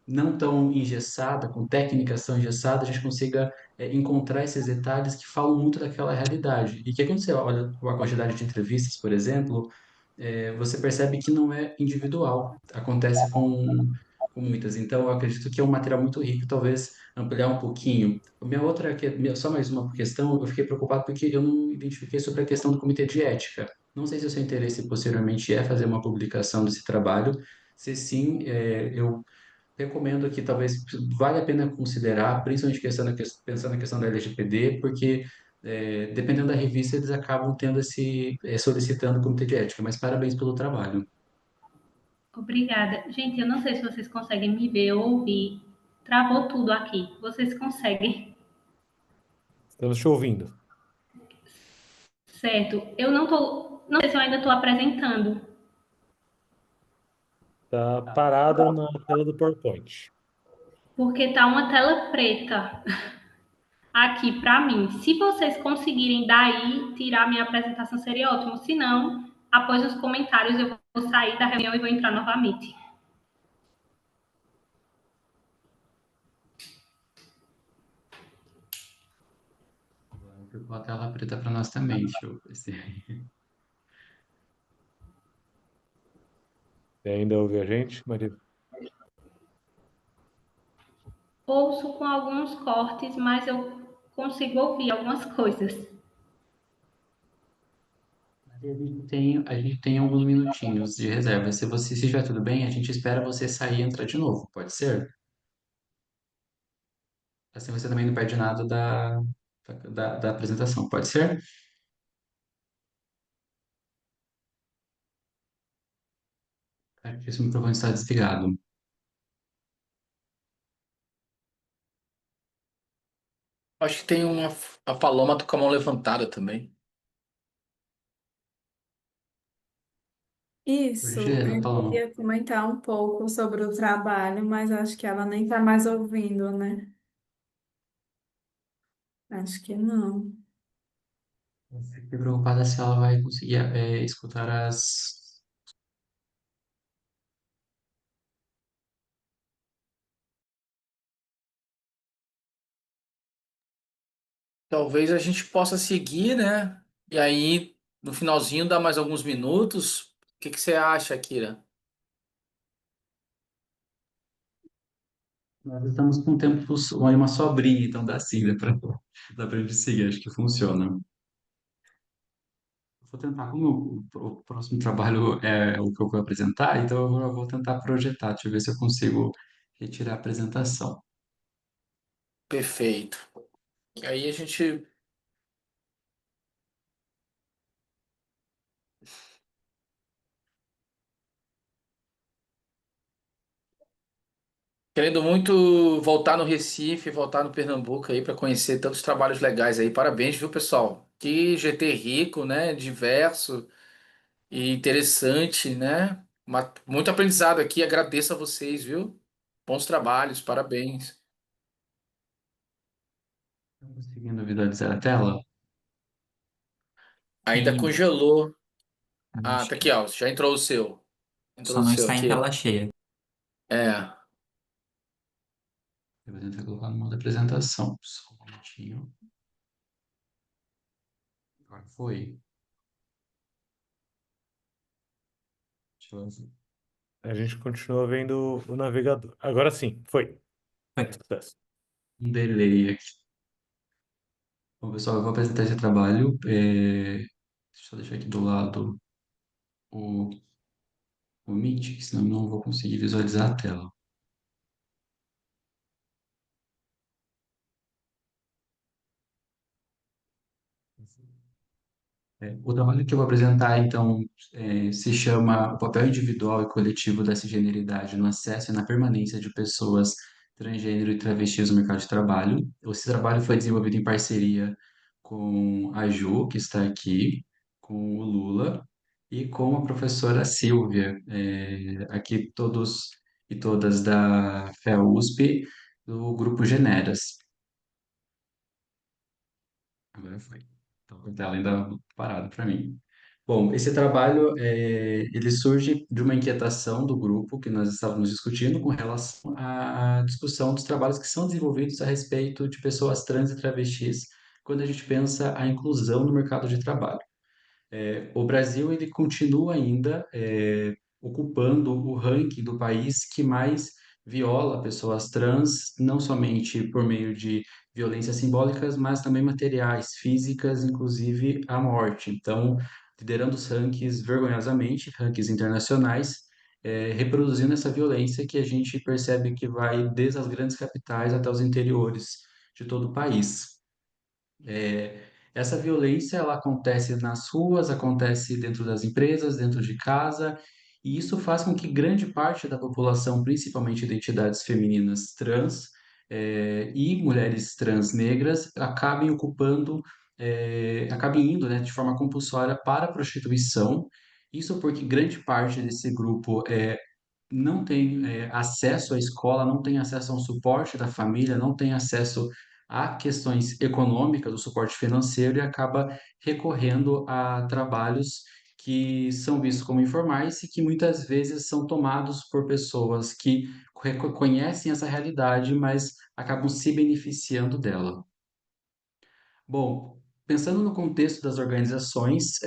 não tão engessada, com técnicas tão engessadas, a gente consiga encontrar esses detalhes que falam muito daquela realidade. E que quando você olha a quantidade de entrevistas, por exemplo, você percebe que não é individual, acontece com muitas. Então, eu acredito que é um material muito rico, talvez ampliar um pouquinho. Só mais uma questão, eu fiquei preocupado porque eu não identifiquei sobre a questão do comitê de ética. Não sei se o seu interesse posteriormente é fazer uma publicação desse trabalho. Se sim, eu recomendo que talvez vale a pena considerar, principalmente pensando na questão da LGPD, porque dependendo da revista eles acabam tendo solicitando o comitê de ética. Mas parabéns pelo trabalho. Obrigada. Gente, eu não sei se vocês conseguem me ver ou ouvir. Travou tudo aqui. Vocês conseguem? Estamos te ouvindo. Certo. Eu não tô. Não sei se eu ainda estou apresentando. Tá parada na tela do PowerPoint. Porque tá uma tela preta. aqui para mim. Se vocês conseguirem daí tirar minha apresentação, seria ótimo. Se não, após os comentários, eu vou sair da reunião e vou entrar novamente. Agora ficou a tela preta para nós também. Deixa eu ver se... Você ainda ouve a gente, Maria? Ouço com alguns cortes, mas eu consigo ouvir algumas coisas. A gente tem alguns minutinhos de reserva. Se estiver tudo bem, a gente espera você sair e entrar de novo. Pode ser? Assim você também não perde nada da apresentação. Pode ser? Acho que esse microfone está desligado. Acho que tem uma. A Paloma tá com a mão levantada também. Isso, Georgiana, eu Paloma. queria comentar um pouco sobre o trabalho, mas acho que ela nem está mais ouvindo, né? Acho que não. Eu fiquei preocupada se ela vai conseguir escutar as. Talvez a gente possa seguir, né? E aí, no finalzinho, dá mais alguns minutos. O que que você acha, Kira? Nós estamos com um tempo, uma sobrinha, então dá sim, dá pra gente seguir, acho que funciona. Vou tentar, como o próximo trabalho é o que eu vou apresentar, então eu vou tentar projetar, deixa eu ver se eu consigo retirar a apresentação. Perfeito. E aí a gente. Querendo muito voltar no Recife, voltar no Pernambuco aí para conhecer tantos trabalhos legais aí. Parabéns, viu, pessoal? Que GT rico, né? Diverso e interessante, né? Muito aprendizado aqui. Agradeço a vocês, viu? Bons trabalhos, parabéns. Estou conseguindo visualizar a tela? Ainda Sim, congelou. Ah, acho tá aqui, que ó. Já entrou o seu. Entrou só o não seu está em aqui. tela cheia. É. Eu vou tentar colocar no modo apresentação, só um minutinho. Agora foi. Deixa eu ver. A gente continua vendo o navegador. Agora sim, foi. Foi. Sucesso. Um delay aqui. Bom, pessoal, eu vou apresentar esse trabalho. Deixa eu deixar aqui do lado o, o Meet, que senão eu não vou conseguir visualizar a tela. O trabalho que eu vou apresentar, então, se chama O papel individual e coletivo da cisgeneridade no acesso e na permanência de pessoas transgênero e travestis no mercado de trabalho. Esse trabalho foi desenvolvido em parceria com a Ju, que está aqui, com o Lula e com a professora Silvia, aqui todos e todas da FEA-USP, do grupo Generas. Agora foi. Então, com a tela ainda parado para mim. Bom, esse trabalho ele surge de uma inquietação do grupo que nós estávamos discutindo com relação à discussão dos trabalhos que são desenvolvidos a respeito de pessoas trans e travestis quando a gente pensa a inclusão no mercado de trabalho. O Brasil ele continua ainda ocupando o ranking do país que mais viola pessoas trans, não somente por meio de violências simbólicas, mas também materiais, físicas, inclusive a morte. Então, liderando os rankings vergonhosamente, rankings internacionais, reproduzindo essa violência que a gente percebe que vai desde as grandes capitais até os interiores de todo o país. É, essa violência ela acontece nas ruas, acontece dentro das empresas, dentro de casa, e isso faz com que grande parte da população, principalmente identidades femininas trans, e mulheres trans negras, acabem ocupando, acabem indo, né, de forma compulsória para a prostituição. Isso porque grande parte desse grupo não tem acesso à escola, não tem acesso a um suporte da família, não tem acesso a questões econômicas, do suporte financeiro e acaba recorrendo a trabalhos que são vistos como informais e que muitas vezes são tomados por pessoas que conhecem essa realidade, mas acabam se beneficiando dela. Bom, pensando no contexto das organizações,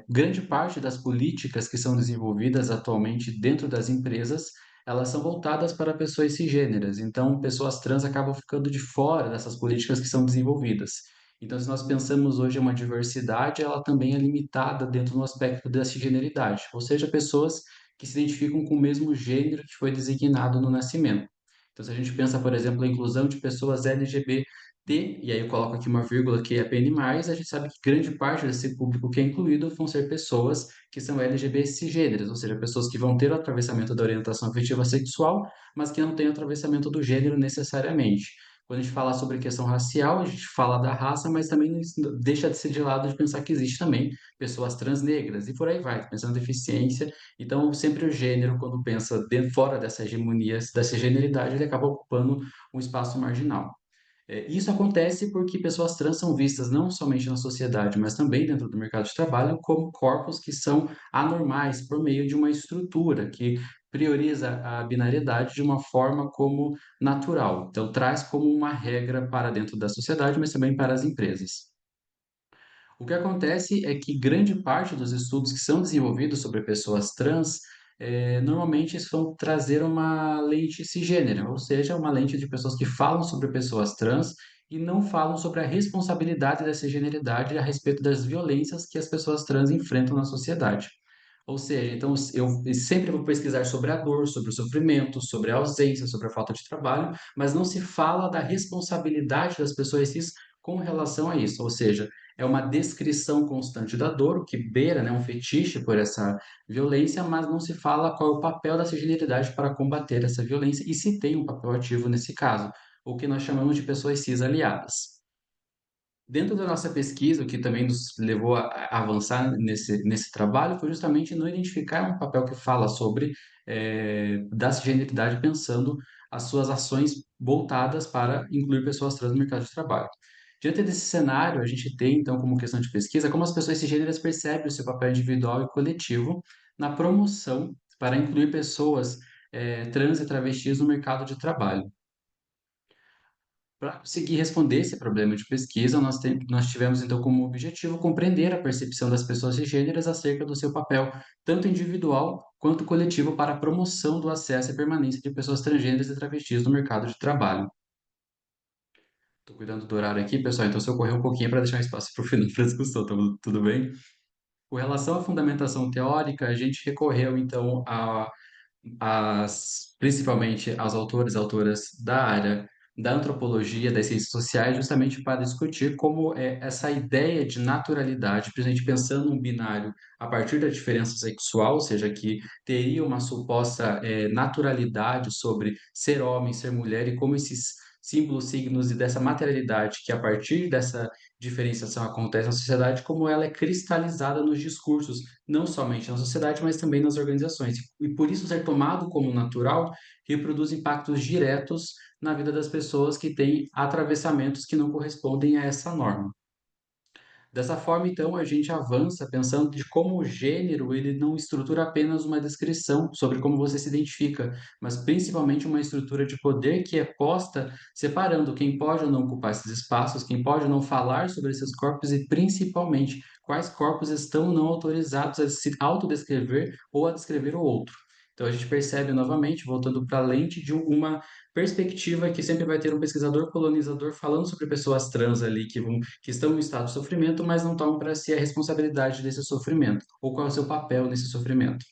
grande parte das políticas que são desenvolvidas atualmente dentro das empresas, elas são voltadas para pessoas cisgêneras. Então, pessoas trans acabam ficando de fora dessas políticas que são desenvolvidas. Então, se nós pensamos hoje em uma diversidade, ela também é limitada dentro do aspecto da cisgeneridade, ou seja, pessoas que se identificam com o mesmo gênero que foi designado no nascimento. Então, se a gente pensa, por exemplo, a inclusão de pessoas LGBT, e aí eu coloco aqui uma vírgula que é PN+, a gente sabe que grande parte desse público que é incluído vão ser pessoas que são LGBT cisgêneras, ou seja, pessoas que vão ter o atravessamento da orientação afetiva sexual, mas que não têm o atravessamento do gênero necessariamente. Quando a gente fala sobre questão racial, a gente fala da raça, mas também não deixa de ser de lado de pensar que existe também pessoas trans negras, e por aí vai, pensando em deficiência. Então, sempre o gênero, quando pensa fora dessa hegemonia, dessa generalidade, ele acaba ocupando um espaço marginal. Isso acontece porque pessoas trans são vistas não somente na sociedade, mas também dentro do mercado de trabalho como corpos que são anormais por meio de uma estrutura que prioriza a binariedade de uma forma como natural. Então, traz como uma regra para dentro da sociedade, mas também para as empresas. O que acontece é que grande parte dos estudos que são desenvolvidos sobre pessoas trans, normalmente vão trazer uma lente cisgênera, ou seja, uma lente de pessoas que falam sobre pessoas trans e não falam sobre a responsabilidade dessa generalidade a respeito das violências que as pessoas trans enfrentam na sociedade. Ou seja, então eu sempre vou pesquisar sobre a dor, sobre o sofrimento, sobre a ausência, sobre a falta de trabalho, mas não se fala da responsabilidade das pessoas cis com relação a isso. Ou seja, é uma descrição constante da dor, o que beira, né, um fetiche por essa violência, mas não se fala qual é o papel da cisgeneridade para combater essa violência e se tem um papel ativo nesse caso, o que nós chamamos de pessoas cis aliadas. Dentro da nossa pesquisa, o que também nos levou a avançar nesse trabalho foi justamente não identificar um papel que fala sobre da cisgeneridade, pensando as suas ações voltadas para incluir pessoas trans no mercado de trabalho. Diante desse cenário, a gente tem, então, como questão de pesquisa, como as pessoas cisgêneras percebem o seu papel individual e coletivo na promoção para incluir pessoas trans e travestis no mercado de trabalho. Para conseguir responder esse problema de pesquisa, nós tivemos então como objetivo compreender a percepção das pessoas cisgêneras acerca do seu papel, tanto individual quanto coletivo, para a promoção do acesso e permanência de pessoas transgêneras e travestis no mercado de trabalho. Estou cuidando do horário aqui, pessoal, então se eu correr um pouquinho para deixar um espaço para o final da discussão, tudo bem? Com relação à fundamentação teórica, a gente recorreu então principalmente aos autores e autoras da área da antropologia, das ciências sociais, justamente para discutir como essa ideia de naturalidade, principalmente pensando um binário a partir da diferença sexual, ou seja, que teria uma suposta naturalidade sobre ser homem, ser mulher, e como esses símbolos, signos e dessa materialidade que a partir dessa diferenciação acontece na sociedade, como ela é cristalizada nos discursos, não somente na sociedade, mas também nas organizações. E por isso ser tomado como natural, reproduz impactos diretos na vida das pessoas que têm atravessamentos que não correspondem a essa norma. Dessa forma, então, a gente avança pensando de como o gênero ele não estrutura apenas uma descrição sobre como você se identifica, mas principalmente uma estrutura de poder que é posta separando quem pode ou não ocupar esses espaços, quem pode ou não falar sobre esses corpos e principalmente quais corpos estão ou não autorizados a se autodescrever ou a descrever o outro. Então a gente percebe novamente, voltando para a lente de uma perspectiva que sempre vai ter um pesquisador colonizador falando sobre pessoas trans ali que estão em estado de sofrimento, mas não tomam para si a responsabilidade desse sofrimento, ou qual é o seu papel nesse sofrimento.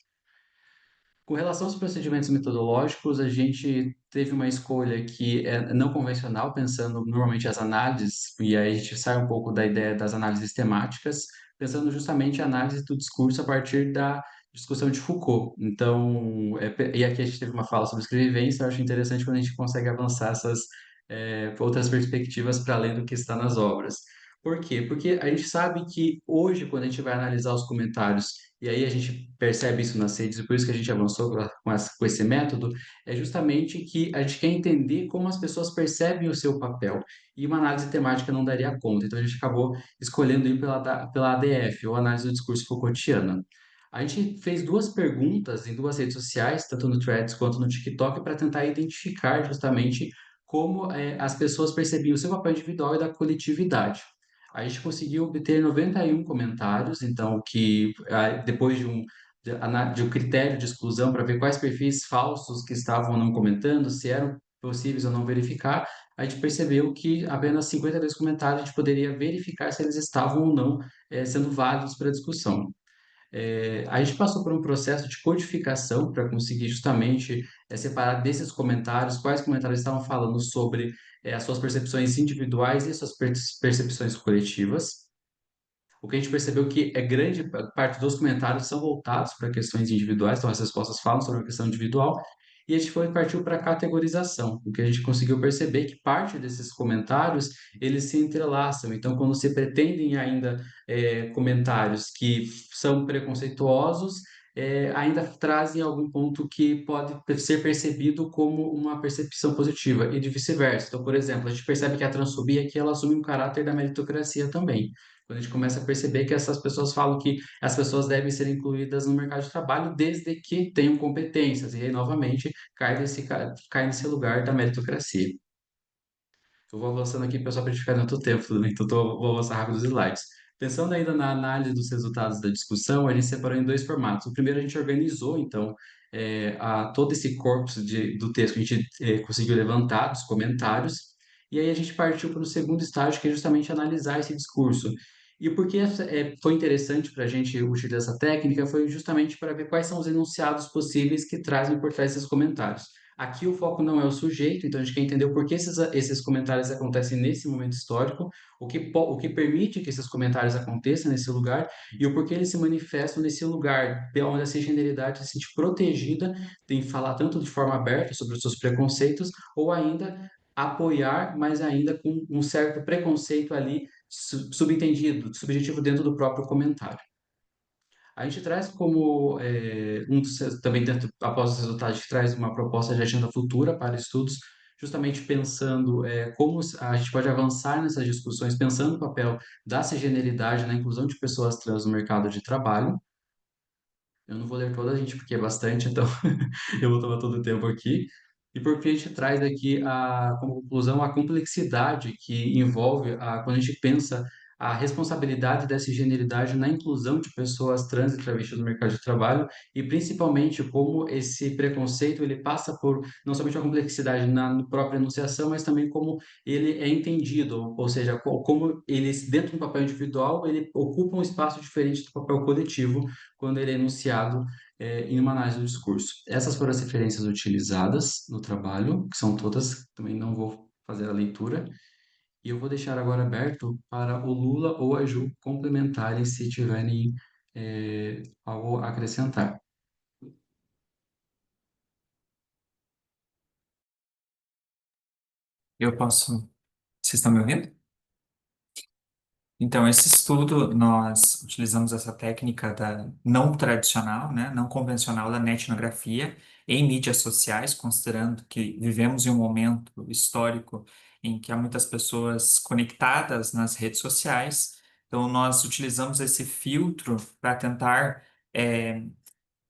Com relação aos procedimentos metodológicos, a gente teve uma escolha que é não convencional, pensando normalmente as análises, e aí a gente sai um pouco da ideia das análises temáticas, pensando justamente a análise do discurso a partir da discussão de Foucault. Então, e aqui a gente teve uma fala sobre escrevivência, eu acho interessante quando a gente consegue avançar essas outras perspectivas para além do que está nas obras. Por quê? Porque a gente sabe que hoje, quando a gente vai analisar os comentários e aí a gente percebe isso nas redes, e por isso que a gente avançou com esse método, é justamente que a gente quer entender como as pessoas percebem o seu papel, e uma análise temática não daria conta, então a gente acabou escolhendo ir pela ADF, ou Análise do Discurso Foucaultiana. A gente fez duas perguntas em duas redes sociais, tanto no Threads quanto no TikTok, para tentar identificar justamente como as pessoas percebiam o seu papel individual e da coletividade. A gente conseguiu obter 91 comentários, então, que depois de um critério de exclusão para ver quais perfis falsos que estavam ou não comentando, se eram possíveis ou não verificar, a gente percebeu que apenas 52 comentários a gente poderia verificar se eles estavam ou não sendo válidos para a discussão. A gente passou por um processo de codificação para conseguir justamente separar desses comentários quais comentários estavam falando sobre as suas percepções individuais e suas percepções coletivas. O que a gente percebeu que grande parte dos comentários são voltados para questões individuais, então as respostas falam sobre a questão individual, e a gente partiu para a categorização, o que a gente conseguiu perceber que parte desses comentários, eles se entrelaçam, então quando se pretendem ainda comentários que são preconceituosos, ainda trazem algum ponto que pode ser percebido como uma percepção positiva, e de vice-versa. Então, por exemplo, a gente percebe que a transfobia aqui, ela assume um caráter da meritocracia também. Quando a gente começa a perceber que essas pessoas falam que as pessoas devem ser incluídas no mercado de trabalho desde que tenham competências, e aí, novamente, cai nesse lugar da meritocracia. Eu vou avançando aqui, pessoal, para a gente ficar no outro tempo, tudo bem? Então, vou avançar rápido os slides. Pensando ainda na análise dos resultados da discussão, a gente separou em dois formatos. O primeiro, a gente organizou, então, todo esse corpus do texto que a gente conseguiu levantar, dos comentários, e aí a gente partiu para o segundo estágio, que é justamente analisar esse discurso. E por que foi interessante para a gente utilizar essa técnica foi justamente para ver quais são os enunciados possíveis que trazem por trás desses comentários. Aqui o foco não é o sujeito, então a gente quer entender por que esses comentários acontecem nesse momento histórico, o que permite que esses comentários aconteçam nesse lugar e o porquê eles se manifestam nesse lugar, onde a cisgeneridade se sente protegida, tem que falar tanto de forma aberta sobre os seus preconceitos, ou ainda apoiar, mas ainda com um certo preconceito ali subentendido, subjetivo dentro do próprio comentário. A gente traz como também dentro, após os resultados, a gente traz uma proposta de agenda futura para estudos, justamente pensando como a gente pode avançar nessas discussões, pensando o papel da cisgeneridade na inclusão de pessoas trans no mercado de trabalho. Eu não vou ler toda a gente, porque é bastante, então eu vou tomar todo o tempo aqui. E por fim, a gente traz aqui como conclusão a complexidade que envolve quando a gente pensa a responsabilidade dessa genialidade na inclusão de pessoas trans e travestis no mercado de trabalho e principalmente como esse preconceito ele passa por não somente a complexidade na própria enunciação, mas também como ele é entendido, ou seja, como ele dentro do papel individual ele ocupa um espaço diferente do papel coletivo quando ele é enunciado em uma análise do discurso. Essas foram as referências utilizadas no trabalho, que são todas, também não vou fazer a leitura, e eu vou deixar agora aberto para o Lula ou a Ju complementarem se tiverem algo a acrescentar. Eu posso. Vocês estão me ouvindo? Então, esse estudo, nós utilizamos essa técnica da não tradicional, né, não convencional da etnografia em mídias sociais, considerando que vivemos em um momento histórico em que há muitas pessoas conectadas nas redes sociais. Então, nós utilizamos esse filtro para tentar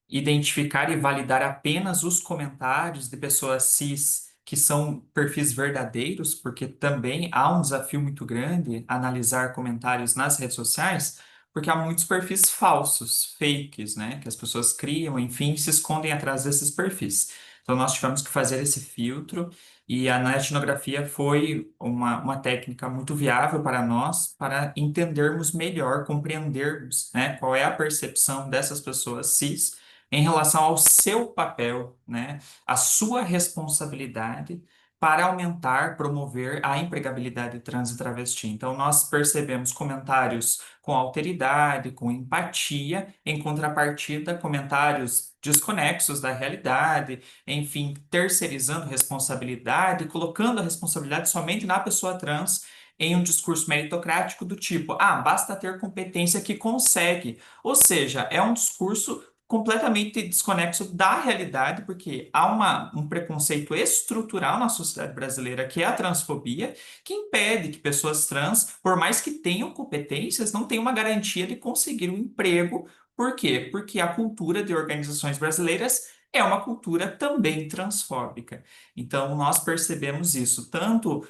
identificar e validar apenas os comentários de pessoas cis que são perfis verdadeiros, porque também há um desafio muito grande analisar comentários nas redes sociais, porque há muitos perfis falsos, fakes, né, que as pessoas criam, enfim, se escondem atrás desses perfis. Então nós tivemos que fazer esse filtro e a etnografia foi uma técnica muito viável para nós, para entendermos melhor, compreendermos, né, qual é a percepção dessas pessoas cis em relação ao seu papel, né, a sua responsabilidade para aumentar, promover a empregabilidade trans e travesti. Então, nós percebemos comentários com alteridade, com empatia, em contrapartida, comentários desconexos da realidade, enfim, terceirizando responsabilidade, colocando a responsabilidade somente na pessoa trans em um discurso meritocrático do tipo, ah, basta ter competência que consegue. Ou seja, é um discurso completamente desconexo da realidade, porque há um preconceito estrutural na sociedade brasileira, que é a transfobia, que impede que pessoas trans, por mais que tenham competências, não tenham uma garantia de conseguir um emprego. Por quê? Porque a cultura de organizações brasileiras é uma cultura também transfóbica. Então, nós percebemos isso, tanto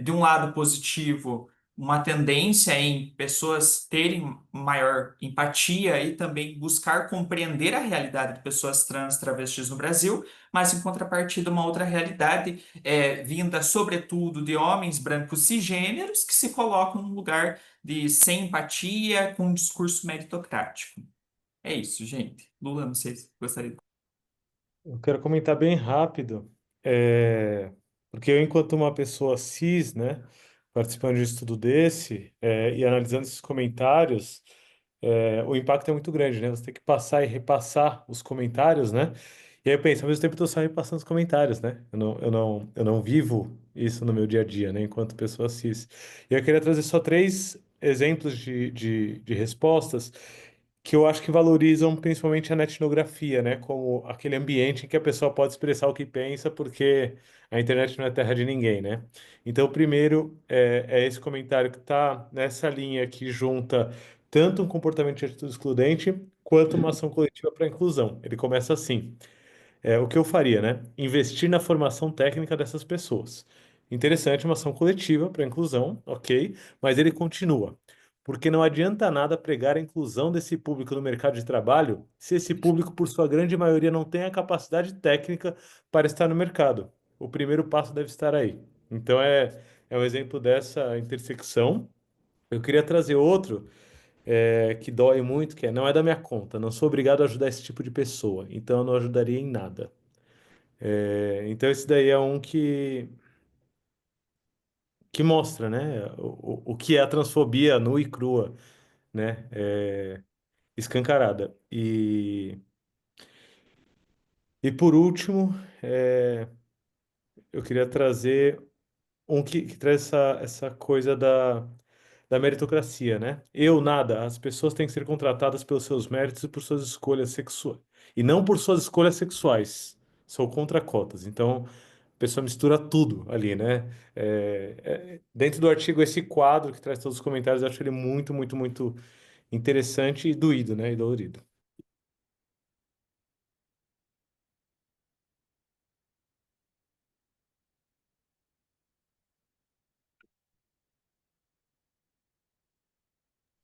de um lado positivo, uma tendência em pessoas terem maior empatia e também buscar compreender a realidade de pessoas trans, travestis no Brasil, mas em contrapartida, uma outra realidade vinda, sobretudo, de homens brancos cisgêneros que se colocam num lugar de sem empatia, com um discurso meritocrático. É isso, gente. Lula, não sei se gostaria de... Eu quero comentar bem rápido, é, porque eu, enquanto uma pessoa cis, né, participando de um estudo desse, e analisando esses comentários, o impacto é muito grande, né? Você tem que passar e repassar os comentários, né? E aí eu penso, ao mesmo tempo eu estou só repassando os comentários, né? Eu não vivo isso no meu dia a dia, né? Enquanto pessoa cis. E eu queria trazer só três exemplos de respostas que eu acho que valorizam principalmente a etnografia, né? Como aquele ambiente em que a pessoa pode expressar o que pensa, porque a internet não é terra de ninguém, né? Então, o primeiro é esse comentário que está nessa linha que junta tanto um comportamento de atitude excludente quanto uma ação coletiva para a inclusão. Ele começa assim. O que eu faria, né? Investir na formação técnica dessas pessoas. Interessante, uma ação coletiva para a inclusão, ok, mas ele continua. Porque não adianta nada pregar a inclusão desse público no mercado de trabalho se esse público, por sua grande maioria, não tem a capacidade técnica para estar no mercado. O primeiro passo deve estar aí. Então, é um exemplo dessa intersecção. Eu queria trazer outro que dói muito, que não é da minha conta, não sou obrigado a ajudar esse tipo de pessoa, então eu não ajudaria em nada. Então esse daí é um que mostra, né, o que é a transfobia nua e crua, né, escancarada. E por último, eu queria trazer um que traz essa coisa da meritocracia, né? Eu, nada. As pessoas têm que ser contratadas pelos seus méritos e por suas escolhas sexuais. E não por suas escolhas sexuais. Sou contra cotas. Então, a pessoa mistura tudo ali, né? Dentro do artigo, esse quadro que traz todos os comentários, eu acho ele muito, muito, muito interessante e doído, né? E dolorido.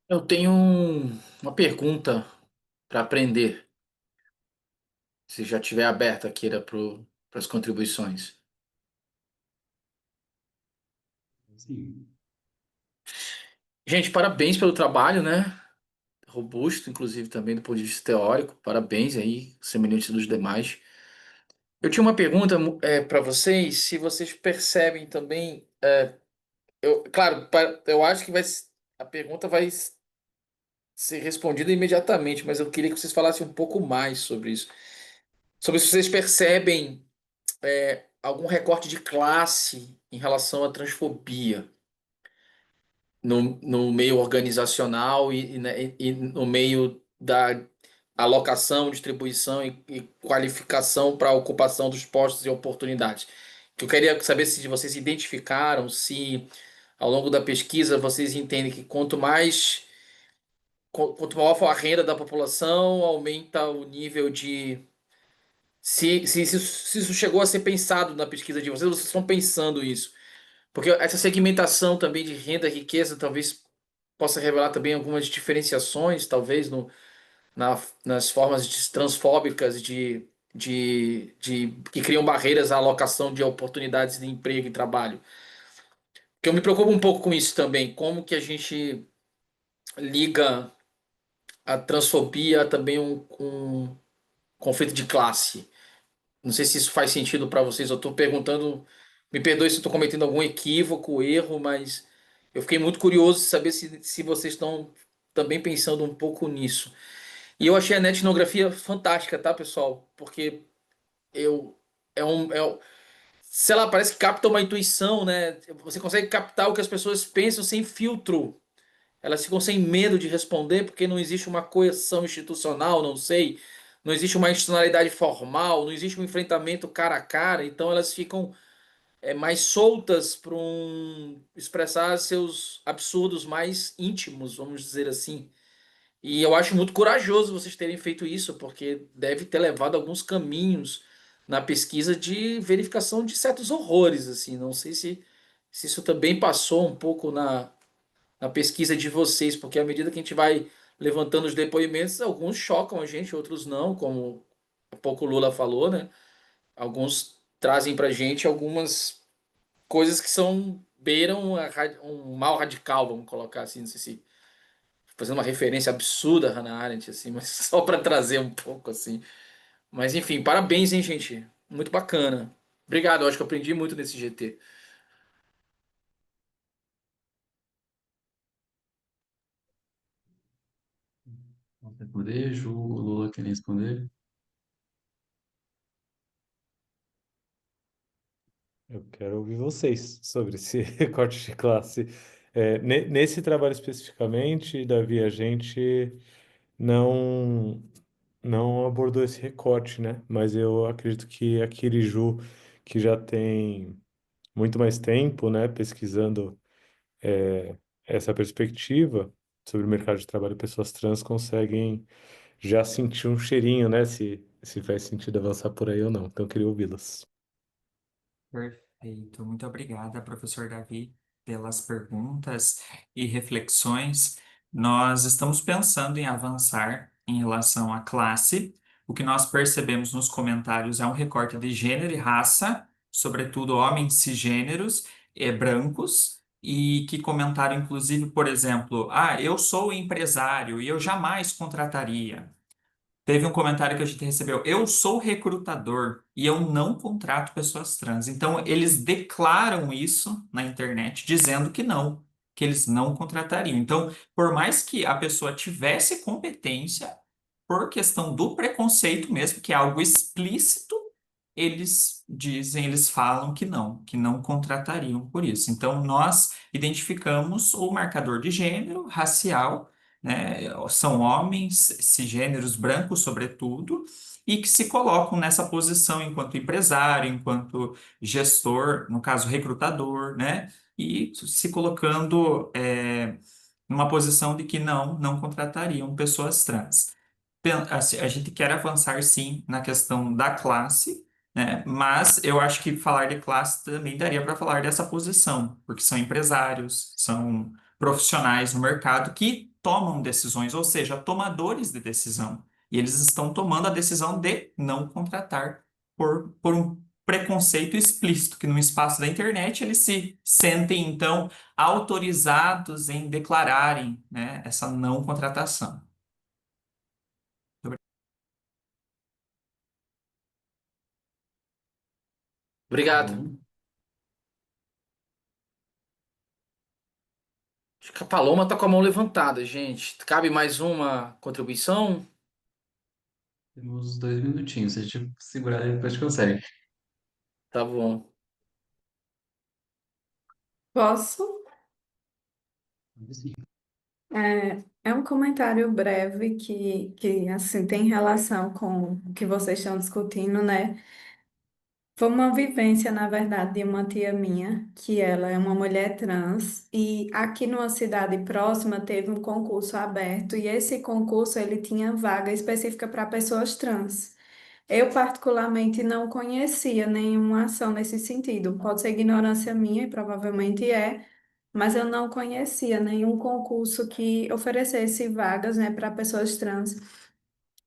Eu tenho uma pergunta para aprender, se já tiver aberta aqui para as contribuições. Sim. Gente, parabéns pelo trabalho, né? Robusto, inclusive também do ponto de vista teórico. Parabéns aí, semelhante dos demais. Eu tinha uma pergunta para vocês, se vocês percebem também. Claro, eu acho que a pergunta vai ser respondida imediatamente, mas eu queria que vocês falassem um pouco mais sobre isso. Sobre se vocês percebem algum recorte de classe em relação à transfobia no meio organizacional e no meio da alocação, distribuição e qualificação para a ocupação dos postos e oportunidades. Que eu queria saber se vocês identificaram, se ao longo da pesquisa vocês entendem que quanto maior for a renda da população, aumenta o nível de. Se isso chegou a ser pensado na pesquisa de vocês, vocês estão pensando isso. Porque essa segmentação também de renda e riqueza talvez possa revelar também algumas diferenciações, talvez, nas formas transfóbicas que criam barreiras à alocação de oportunidades de emprego e trabalho. Que eu me preocupo um pouco com isso também, como que a gente liga a transfobia a também um conflito de classe. Não sei se isso faz sentido para vocês. Eu estou perguntando, me perdoe se eu estou cometendo algum equívoco, erro, mas eu fiquei muito curioso de saber se vocês estão também pensando um pouco nisso. E eu achei a etnografia fantástica, tá, pessoal? Porque eu é um, é, sei lá, parece que capta uma intuição, né? Você consegue captar o que as pessoas pensam sem filtro. Elas ficam sem medo de responder porque não existe uma coerção institucional, não sei. Não existe uma institucionalidade formal, não existe um enfrentamento cara a cara. Então elas ficam mais soltas para expressar seus absurdos mais íntimos, vamos dizer assim. E eu acho muito corajoso vocês terem feito isso, porque deve ter levado alguns caminhos na pesquisa de verificação de certos horrores, assim. Não sei se isso também passou um pouco na pesquisa de vocês, porque à medida que a gente vai levantando os depoimentos, alguns chocam a gente, outros não, como há pouco o Lula falou, né? Alguns trazem pra gente algumas coisas que são beiram um mal radical, vamos colocar assim, não sei se fazendo uma referência absurda a Hannah Arendt, assim, mas só para trazer um pouco assim. Mas enfim, parabéns, hein, gente? Muito bacana. Obrigado, eu acho que eu aprendi muito nesse GT. Posso responder, Ju, o Lula quer responder? Eu quero ouvir vocês sobre esse recorte de classe. Nesse trabalho especificamente, Davi, a gente não não abordou esse recorte, né? Mas eu acredito que a Kiriju, que já tem muito mais tempo, né, pesquisando é, essa perspectiva sobre o mercado de trabalho, pessoas trans conseguem já sentir um cheirinho, né, se faz sentido avançar por aí ou não. Então, eu queria ouvi-las. Perfeito. Muito obrigada, professor Davi, pelas perguntas e reflexões. Nós estamos pensando em avançar em relação à classe. O que nós percebemos nos comentários é um recorte de gênero e raça, sobretudo homens cisgêneros e brancos, e que comentaram, inclusive, por exemplo, eu sou empresário e eu jamais contrataria. Teve um comentário que a gente recebeu. Eu sou recrutador e eu não contrato pessoas trans. Então, eles declaram isso na internet, dizendo que eles não contratariam. Então, por mais que a pessoa tivesse competência, por questão do preconceito mesmo, que é algo explícito, eles dizem, eles falam que não contratariam por isso. Então, nós identificamos o marcador de gênero, racial, né? São homens cisgêneros brancos, sobretudo, e que se colocam nessa posição enquanto empresário, enquanto gestor, no caso, recrutador, né? E se colocando numa posição de que não contratariam pessoas trans. Assim, a gente quer avançar sim na questão da classe, né? Mas eu acho que falar de classe também daria para falar dessa posição, porque são empresários, são profissionais no mercado que tomam decisões, ou seja, tomadores de decisão. E eles estão tomando a decisão de não contratar por um preconceito explícito, que no espaço da internet eles se sentem, então, autorizados em declararem, né, essa não contratação. Tá Obrigado. bom. Acho que a Paloma tá com a mão levantada, gente. Cabe mais uma contribuição? Temos 2 minutinhos. Se a gente segurar, depois a gente consegue. Tá bom. Posso? Sim. É um comentário breve que assim, tem relação com o que vocês estão discutindo, né? Foi uma vivência, na verdade, de uma tia minha, que ela é uma mulher trans, e aqui numa cidade próxima teve um concurso aberto, e esse concurso ele tinha vaga específica para pessoas trans. Eu, particularmente, não conhecia nenhuma ação nesse sentido. Pode ser ignorância minha, e provavelmente é, mas eu não conhecia nenhum concurso que oferecesse vagas, né, para pessoas trans.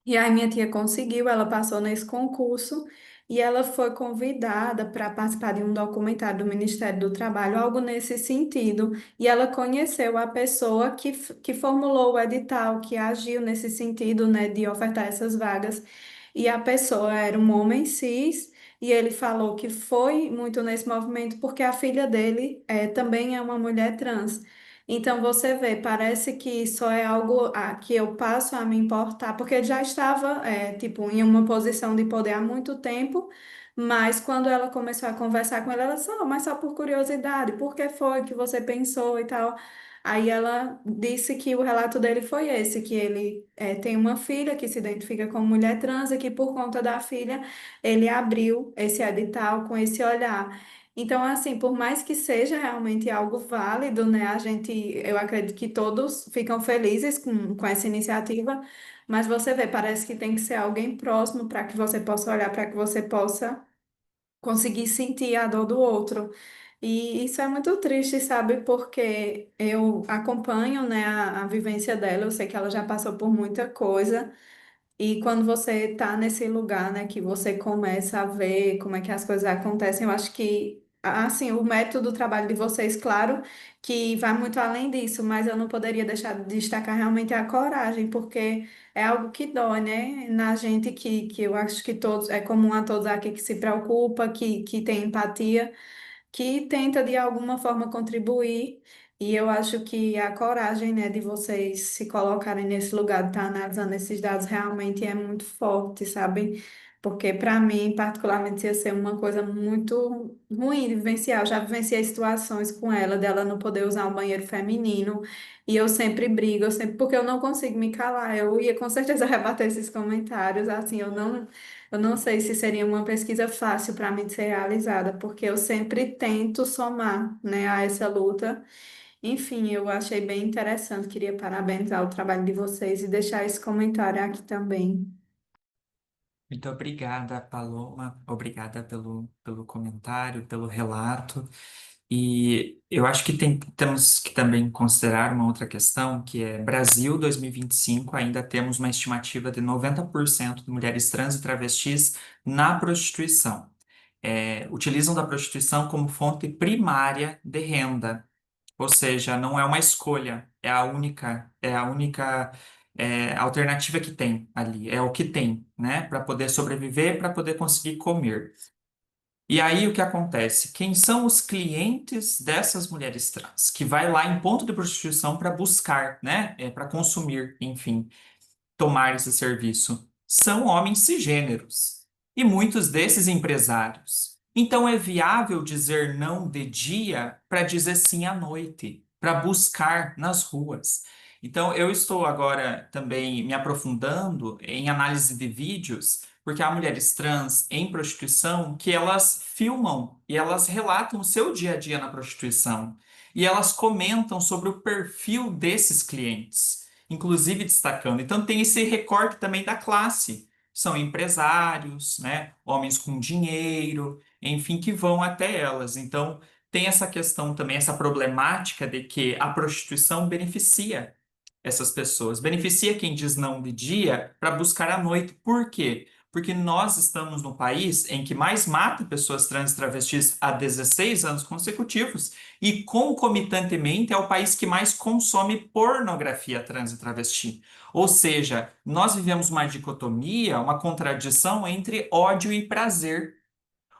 E aí minha tia conseguiu, ela passou nesse concurso e ela foi convidada para participar de um documentário do Ministério do Trabalho, algo nesse sentido. E ela conheceu a pessoa que formulou o edital, que agiu nesse sentido, né, de ofertar essas vagas. E a pessoa era um homem cis, e ele falou que foi muito nesse movimento porque a filha dele também é uma mulher trans. Então você vê, parece que só é algo que eu passo a me importar, porque ele já estava, tipo, em uma posição de poder há muito tempo, Mas quando ela começou a conversar com ele, ela disse, "Oh, mas só por curiosidade, por que foi que você pensou e tal?" Aí ela disse que o relato dele foi esse, que ele tem uma filha que se identifica como mulher trans e que por conta da filha ele abriu esse edital com esse olhar. Então, assim, por mais que seja realmente algo válido, né, eu acredito que todos ficam felizes com essa iniciativa, mas você vê, parece que tem que ser alguém próximo para que você possa olhar, para que você possa conseguir sentir a dor do outro. E isso é muito triste, sabe? Porque eu acompanho, né, a vivência dela, eu sei que ela já passou por muita coisa. E quando você está nesse lugar, né, que você começa a ver como é que as coisas acontecem, eu acho que, assim, o método do trabalho de vocês, claro, que vai muito além disso, mas eu não poderia deixar de destacar realmente a coragem, porque é algo que dói, né, na gente que eu acho que todos, é comum a todos aqui que se preocupa, que tem empatia que tenta de alguma forma contribuir. E eu acho que a coragem, né, de vocês se colocarem nesse lugar de estar analisando esses dados realmente é muito forte, sabe? Porque para mim, particularmente, ia ser uma coisa muito ruim de vivenciar. Eu já vivenciei situações com ela, dela não poder usar um banheiro feminino, e eu sempre brigo, porque eu não consigo me calar. Eu ia com certeza rebater esses comentários, assim, eu não sei se seria uma pesquisa fácil para mim de ser realizada, porque eu sempre tento somar, né, a essa luta. Enfim, eu achei bem interessante. Queria parabenizar o trabalho de vocês e deixar esse comentário aqui também. Muito obrigada, Paloma. Obrigada pelo comentário, pelo relato. E eu acho que temos que também considerar uma outra questão, que é Brasil 2025, ainda temos uma estimativa de 90% de mulheres trans e travestis na prostituição. Utilizam da prostituição como fonte primária de renda, ou seja, não é uma escolha, é a única alternativa que tem ali, é o que tem, né, para poder sobreviver, para poder conseguir comer. E aí o que acontece? Quem são os clientes dessas mulheres trans? Que vai lá em ponto de prostituição para buscar, né? Para consumir, enfim, tomar esse serviço. São homens cisgêneros e muitos desses empresários. Então é viável dizer não de dia para dizer sim à noite, para buscar nas ruas. Então eu estou agora também me aprofundando em análise de vídeos, porque há mulheres trans em prostituição que elas filmam e elas relatam o seu dia a dia na prostituição. E elas comentam sobre o perfil desses clientes, inclusive destacando. Então tem esse recorte também da classe. São empresários, né, homens com dinheiro, enfim, que vão até elas. Então tem essa questão também, essa problemática de que a prostituição beneficia essas pessoas, beneficia quem diz não de dia para buscar à noite. Por quê? Porque nós estamos no país em que mais mata pessoas trans e travestis há 16 anos consecutivos e, concomitantemente, é o país que mais consome pornografia trans e travesti. Ou seja, nós vivemos uma dicotomia, uma contradição entre ódio e prazer.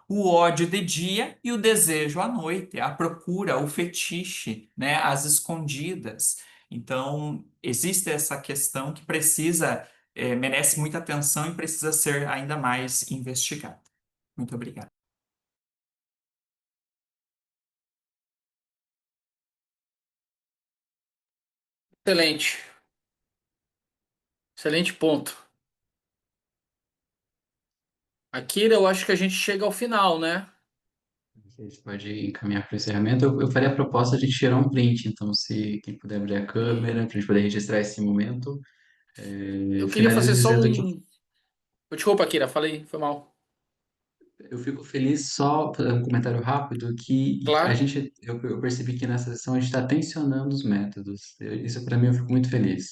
O ódio de dia e o desejo à noite, a procura, o fetiche, né, as escondidas. Então, existe essa questão que merece muita atenção e precisa ser ainda mais investigada. Muito obrigado. Excelente. Excelente ponto. Akira, eu acho que a gente chega ao final, né? A gente pode encaminhar para o encerramento. Eu faria a proposta de tirar um print, então, se quem puder abrir a câmera, para a gente poder registrar esse momento. Eu queria Finalizo fazer só dizendo que um. Desculpa, Akira, falei, foi mal. eu fico feliz só, fazer um comentário rápido, que Claro. eu percebi que nessa sessão a gente está tensionando os métodos. Isso para mim eu fico muito feliz,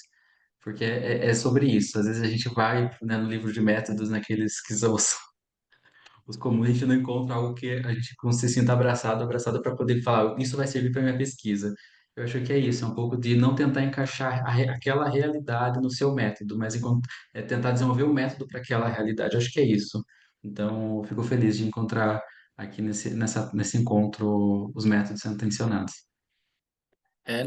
porque é sobre isso. Às vezes a gente vai, né, no livro de métodos, naqueles que são os comuns, a gente não encontra algo que a gente se sinta abraçado para poder falar, isso vai servir para minha pesquisa. Eu acho que é isso, é um pouco de não tentar encaixar aquela realidade no seu método, mas tentar desenvolver um método para aquela realidade. Eu acho que é isso. Então, eu fico feliz de encontrar aqui nesse encontro os métodos sendo tensionados.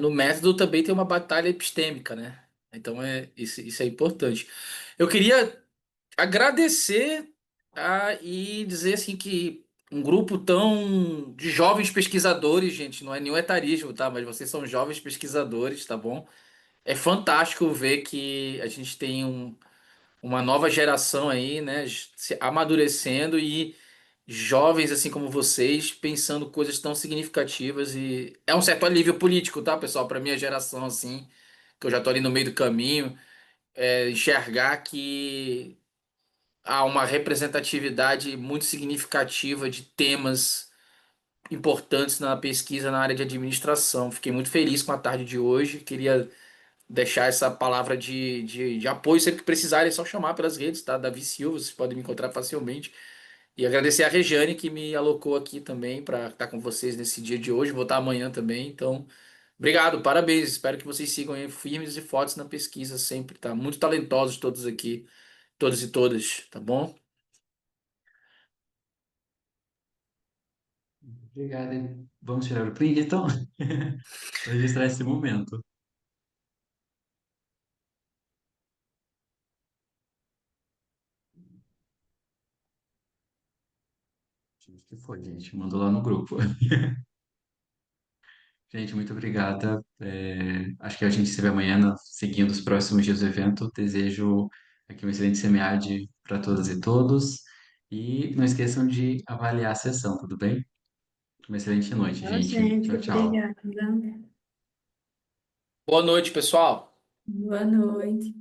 No método também tem uma batalha epistêmica, né? Então isso é importante. Eu queria agradecer e dizer assim que um grupo tão de jovens pesquisadores, gente, não é nenhum etarismo, tá? Mas vocês são jovens pesquisadores, tá bom? É fantástico ver que a gente tem uma nova geração aí, né, se amadurecendo e jovens assim como vocês pensando coisas tão significativas e é um certo alívio político, tá, pessoal, para minha geração assim, que eu já tô ali no meio do caminho, enxergar que há uma representatividade muito significativa de temas importantes na pesquisa na área de administração. Fiquei muito feliz com a tarde de hoje. Queria deixar essa palavra de apoio sempre que precisarem, é só chamar pelas redes, tá? Davi Silva, vocês podem me encontrar facilmente. E agradecer a Regiane que me alocou aqui também para estar com vocês nesse dia de hoje. Vou estar amanhã também. Então, obrigado, parabéns. Espero que vocês sigam aí firmes e fortes na pesquisa sempre, tá? Muito talentosos todos aqui, todos e todas, tá bom? Obrigado, hein? Vamos tirar o print, então? Vou registrar esse momento. O que foi, gente? Mandou lá no grupo. Gente, muito obrigada. Acho que a gente se vê amanhã, seguindo os próximos dias do evento. Desejo aqui um excelente semiáde para todas e todos. E não esqueçam de avaliar a sessão, tudo bem? Uma excelente noite, Tchau, gente. gente. Tchau, tchau. Obrigada. Boa noite, pessoal. Boa noite.